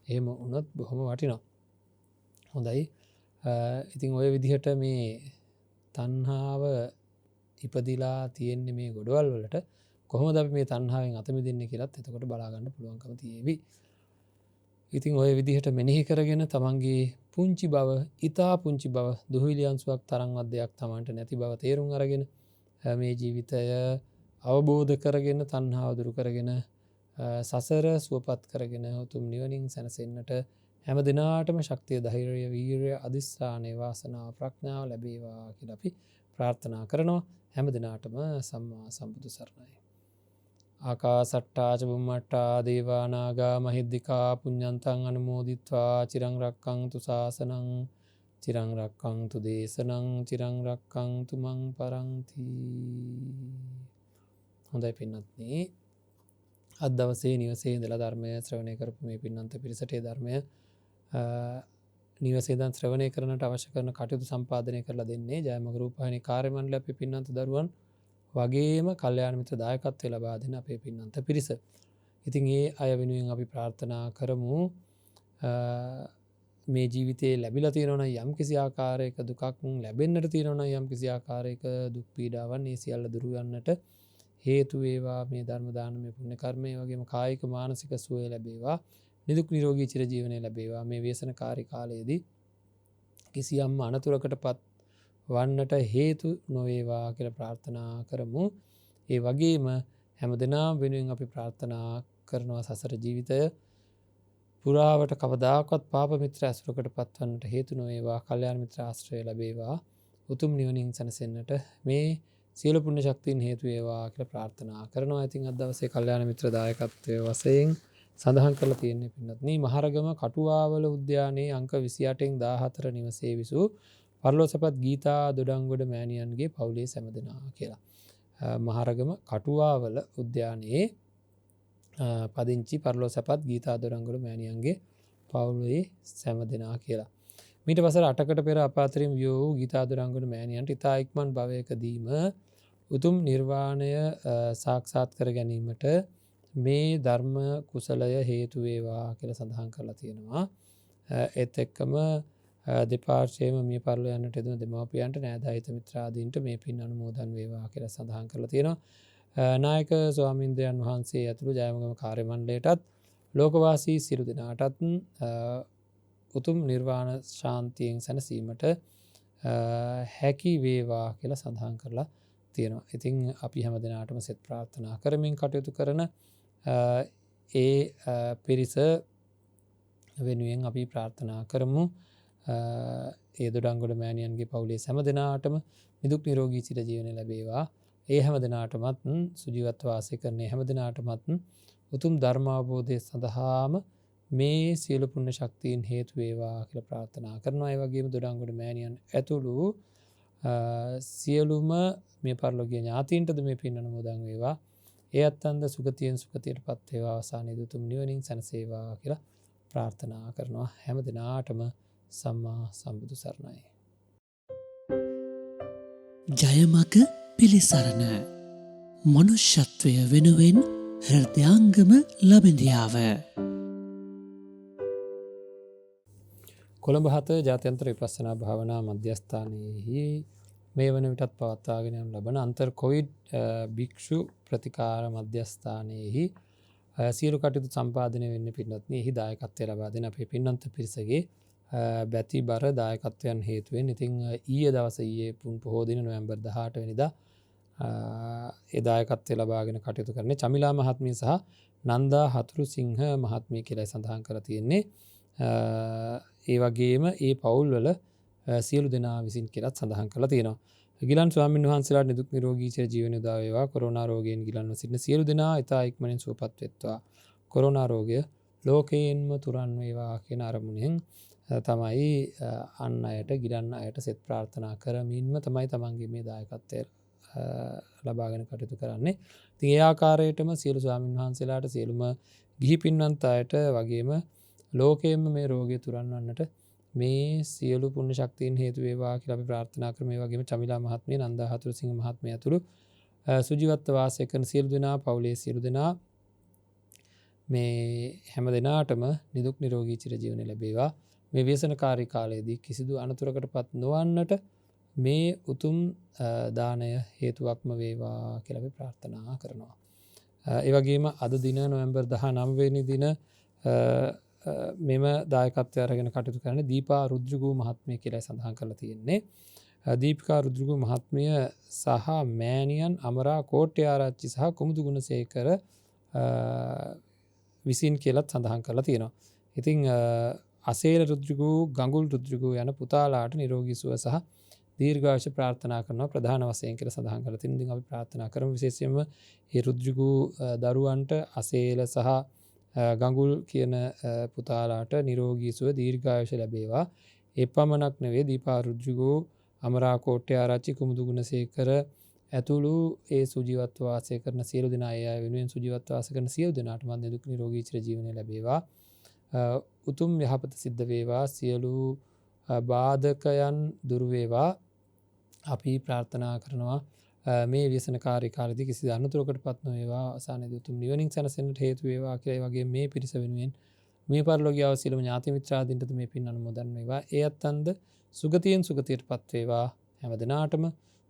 එහෙම වුණොත් බොහොම වටිනවා. හොඳයි. ඉතින් ওই විදිහට මේ තණ්හාව ඉපදිලා තියෙන්නේ මේ ගොඩවල් වලට. කොහොමද අපි මේ තණ්හාවෙන් අත මිදෙන්නේ කියලාත් එතකොට බලා ගන්න පුළුවන්කම තියෙවි. ඉතින් ওই විදිහට මෙනෙහි කරගෙන තමන්ගේ පුංචි බව, ඊතා පුංචි බව, දුහිලි අංශුවක් තරම්වත් දෙයක් තමන්ට නැති බව තේරුම් අරගෙන මේ ජීවිතය අවබෝධ කරගෙන තණ්හාව දුරු කරගෙන සසර සුවපත් කරගෙන උතුම් නිවනින් සැනසෙන්නට හැම දිනාටම ශක්තිය, ධෛර්යය, වීරිය, අදිස්ථානය, වාසනාව, ප්‍රඥාව ලැබේවා කියලා අපි ප්‍රාර්ථනා කරනවා. හැම දිනාටම සම්මා සම්බුදු සරණයි. ආකාසට්ටා ච බුම්මට්ටා දේවා නාග මහිද්దికා පුඤ්ඤන්තං අනුමෝදිත්වා චිරං රක්ඛන්තු ශාසනං චිරං රක්ඛන්තු දේශනං චිරං රක්ඛන්තු මං පරන්ති. හොඳයි පින්වත්නි, අද දවසේ නිවසේ ඉඳලා ධර්මය ශ්‍රවණය කරපු මේ පින්නන්ත පිරිසට ධර්මය නිවසේ ඉඳන් ශ්‍රවණය කරන්නට අවශ්‍ය කරන කටයුතු සම්පාදනය කරලා දෙන්නේ ජයමග රූපවාහිනී කාර්ය මණ්ඩල අපේ පින්නන්ත දරුවන් වගේම කල්යාණ මිත්‍ර දායකත්වය ලබා දෙන අපේ පින්නන්ත පිරිස. ඉතින් ඒ අය වෙනුවෙන් අපි ප්‍රාර්ථනා කරමු මේ ජීවිතේ ලැබිලා තියෙනවා නම් යම් කිසි ආකාරයක දුකක් ලැබෙන්නට තියෙනවා නම් යම් කිසි ආකාරයක දුක් පීඩාවන් ඒ සියල්ල දුරු යන්නට හේතු වේවා මේ ධර්ම දානමය පුණ්‍ය කර්මය වගේම කායික මානසික සුවය ලැබේවා නිදුක් නිරෝගී චිරජීවනය ලැබේවා මේ ව්‍යසනකාරී කාලයේදී කිසියම් අනතුරකටපත් වන්නට හේතු නොවේවා කියලා ප්‍රාර්ථනා කරමු. ඒ වගේම හැමදෙනාම වෙනුවෙන් අපි ප්‍රාර්ථනා කරනවා සසර ජීවිතය පුරාවට කවදාකවත් පාප මිත්‍ර ඇසුරකට පත්වන්නට හේතු නොවේවා කල්යාණ මිත්‍ර ආශ්‍රය ලැබේවා උතුම් නිවනින් සැනසෙන්නට මේ සියලු පුණ්‍ය ශක්තියින් හේතු වේවා කියලා ප්‍රාර්ථනා කරනවා. ඉතින් අද දවසේ කල්යාණ මිත්‍ර දායකත්වයේ වශයෙන් සඳහන් කරලා තියෙන්නේ පින්වත්නි මහරගම කටුවාවල උද්‍යානයේ අංක 28න් 14 නිවසේ විසූ පරලෝසපත් ගීතා දොඩංගොඩ මෑණියන්ගේ පවුලේ සැමදෙනා කියලා. මහරගම කටුවාවල උද්‍යානයේ පදිංචි පරලෝසපත් ගීතා දොඩංගොඩ මෑණියන්ගේ පවුලේ සැමදෙනා කියලා. මීට වසර 8කට පෙර අපාතරින් වියෝ වූ ගීතා දොඩංගොඩ මෑණියන්ට ඉතා ඉක්මන් භවයකදීම උතුම් නිර්වාණය සාක්ෂාත් කර ගැනීමට මේ ධර්ම කුසලය හේතු වේවා කියලා සඳහන් කරලා තියෙනවා. ඒත් එක්කම දෙපාර්ශ්වයේම මිය පරලෝ යන්නට යෙදුණු දෙමාපියන්ට නෑදෑයිත මිත්‍රාදීන්ට මේ පින් අනුමෝදන් වේවා කියලා සඳහන් කරලා තියෙනවා. නායක ස්වාමීන්ද්‍රයන් වහන්සේ ඇතුළු ජයමගම කාර්ය මණ්ඩලයටත් ලෝකවාසී සියලු දෙනාටත් උතුම් නිර්වාණ ශාන්තියෙන් සැනසීමට හැකි වේවා කියලා සඳහන් කරලා තියෙනවා. ඉතින් අපි හැම දෙනාටම සෙත් ප්‍රාර්ථනා කරමින් කටයුතු කරන ඒ පිරිස වෙනුවෙන් අපි ප්‍රාර්ථනා කරමු. ඒ දොඩංගොඩ මෑණියන්ගේ පවුලේ හැම දෙනාටම නිදුක් නිරෝගී චිරජීවනය ලැබේවා. ඒ හැම දෙනාටමත් සුජීවත්ව වාසය කරන හැම දෙනාටමත් උතුම් ධර්මාවබෝධය සඳහාම මේ සියලු පුණ්‍ය ශක්තියින් හේතු වේවා කියලා ප්‍රාර්ථනා කරනවා. ඒ වගේම දොඩංගොඩ මෑණියන් ඇතුළු සියලුම මේ පරලෝකීය ඥාතීන්ටද මේ පින් අනුමෝදන් වේවා. ඒ අත්න්ද සුගතියෙන් සුගතියටපත් වේවා. අවසානයේදී උතුම් නිවනින් සැනසේවා කියලා ප්‍රාර්ථනා කරනවා. හැම දිනාටම සම්මා සම්බුදු සරණයි. ජයමග පිළිසරණ මනුෂ්‍යත්වය වෙනුවෙන් හෘදයාංගම ලබඳියාව. කොළඹ 7 ජාත්‍යන්තර විපස්සනා භාවනා මධ්‍යස්ථානයේහි මේ වන විටත් පවත්වාගෙන යනු ලබන අන්තර් කොවිඩ් භික්ෂු ප්‍රතිකාර මධ්‍යස්ථානයේහි සියලු කටයුතු සම්පාදනය වෙන්න පින්වත්නි එහි දායකත්වය ලබා දෙන අපේ පින්වන්ත පිරිසගේ බැති බර දායකත්වයන් හේතුවෙන් ඉතින් ඊයේ දවසේ පුන් පොහෝ දින නොවැම්බර් 18 වෙනිදා ඒ දායකත්වය ලබාගෙන කටයුතු කරන්නේ චමිලා මහත්මිය සහ නන්දා හතුරුසිංහ මහත්මිය කියලා සඳහන් කරලා තියෙන්නේ. ඒ වගේම ඒ පවුල්වල සියලු දෙනා විසින් කියලාත් සඳහන් කරලා තියෙනවා. ගිලන් ස්වාමීන් වහන්සේලාට නිදුක් නිරෝගී චිර ජීවනය උදා වේවා. කොරෝනා රෝගයෙන් ගිලන්ව සිටින සියලු දෙනා ඉතා ඉක්මනින් සුවපත් වෙත්වා. කොරෝනා රෝගය ලෝකයෙන්ම තුරන් වේවා කියන අරමුණෙන් තමයි අන් අයට ගිලන් අයට සෙත් ප්‍රාර්ථනා කරමින්ම තමයි තමන්ගේ මේ දායකත්වය ලබාගෙන කටයුතු කරන්නේ. ඉතින් ඒ ආකාරයටම සියලු ස්වාමීන් වහන්සේලාට සියලුම ගිහි පින්වන්ත අයට වගේම ලෝකයෙන්ම මේ රෝගය තුරන්වන්නට මේ සියලු පුණ්‍ය ශක්තියින් හේතු වේවා කියලා අපි ප්‍රාර්ථනා කරමු. ඒ වගේම චමිලා මහත්මිය, නන්දා හතුරුසිංහ මහත්මිය ඇතුළු සුජීවත්ව වාසය කරන සියලු දෙනා, පවුලේ සියලු දෙනා මේ හැම දෙනාටම නිදුක් නිරෝගී චිරජීවනය ලැබේවා. මේ ව්‍යසනකාරී කාලයේදී කිසිදු අනතුරකටපත් නොවන්නට මේ උතුම් දානය හේතුවක්ම වේවා කියලා අපි ප්‍රාර්ථනා කරනවා. ඒ වගේම අද දින නොවැම්බර් 19 වෙනි දින මෙම දායකත්වය අරගෙන කටයුතු කරන දීපා රුද්‍රගූ මහත්මිය කියලා සඳහන් කරලා තියෙන්නේ. දීපිකා රුද්‍රගූ මහත්මිය සහ මෑණියන් අමරා කෝට්ටයාරච්චි සහ කුමුදු ගුණසේකර විසින් කියලාත් සඳහන් කරලා තියෙනවා. ඉතින් අසේල රුද්‍රගූ, ගඟුල් රුද්‍රගූ යන පුතාලාට නිරෝගී සුව සහ දීර්ඝායුෂ ප්‍රාර්ථනා කරනවා ප්‍රධාන වශයෙන් කියලා සඳහන් කරලා තියෙනවා. ඉතින් අපි ප්‍රාර්ථනා කරමු විශේෂයෙන්ම මේ රුද්‍රගූ දරුවන්ට අසේල සහ ගඟුල් කියන පුතාලාට නිරෝගී සුව දීර්ඝායුෂ ලැබේවා. ඒ පමණක් නෙවෙයි දීපා රුද්‍රගූ, අමරා කෝට්ටයාරච්චි, කුමුදු ගුණසේකර ඇතුළු ඒ සුජීවත්ව වාසය කරන සියලු දෙනා ඒ අය වෙනුවෙන් සුජීවත්ව වාසය කරන සියලු දෙනාටම නිදුක් නිරෝගී චිර ජීවනය ලැබේවා. උතුම් යහපත සිද්ධ වේවා. සියලු බාධකයන් දුරු වේවා. අපි ප්‍රාර්ථනා කරනවා මේ ව්‍යසනකාරී කාලෙදී කිසි අනතුරකට පත් නොවේවා අවසානයේදී උතුම් නිවනින් සැනසෙන්නට හේතු වේවා කියලා ඒ වගේ මේ පිරිස වෙනුවෙන් මේ පරිලෝකීය සියලුම ඥාති මිත්‍රාදීන්ටද මේ පින් අනුමෝදන් වේවා. ඒ අත්තන්ද සුගතියෙන් සුගතියටපත් වේවා. හැම දිනාටම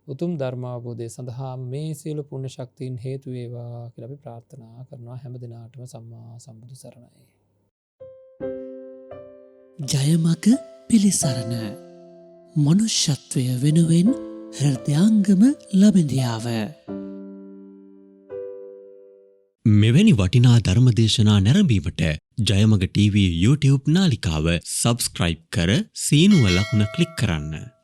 උතුම් ධර්ම අවබෝධය සඳහා මේ සියලු පුණ්‍ය ශක්තියින් හේතු වේවා කියලා අපි ප්‍රාර්ථනා කරනවා. හැම දිනාටම සම්මා සම්බුදු සරණයි. ජයමග පිළිසරණ මනුෂ්‍යත්වය වෙනුවෙන් හෘදයාංගම ලබඳියාව. මෙවැනි වටිනා ධර්මදේශනා නැරඹීමට ජයමග TV YouTube නාලිකාව සබස්ක්‍රයිබ් කර සීනුව ලකුණ ක්ලික් කරන්න.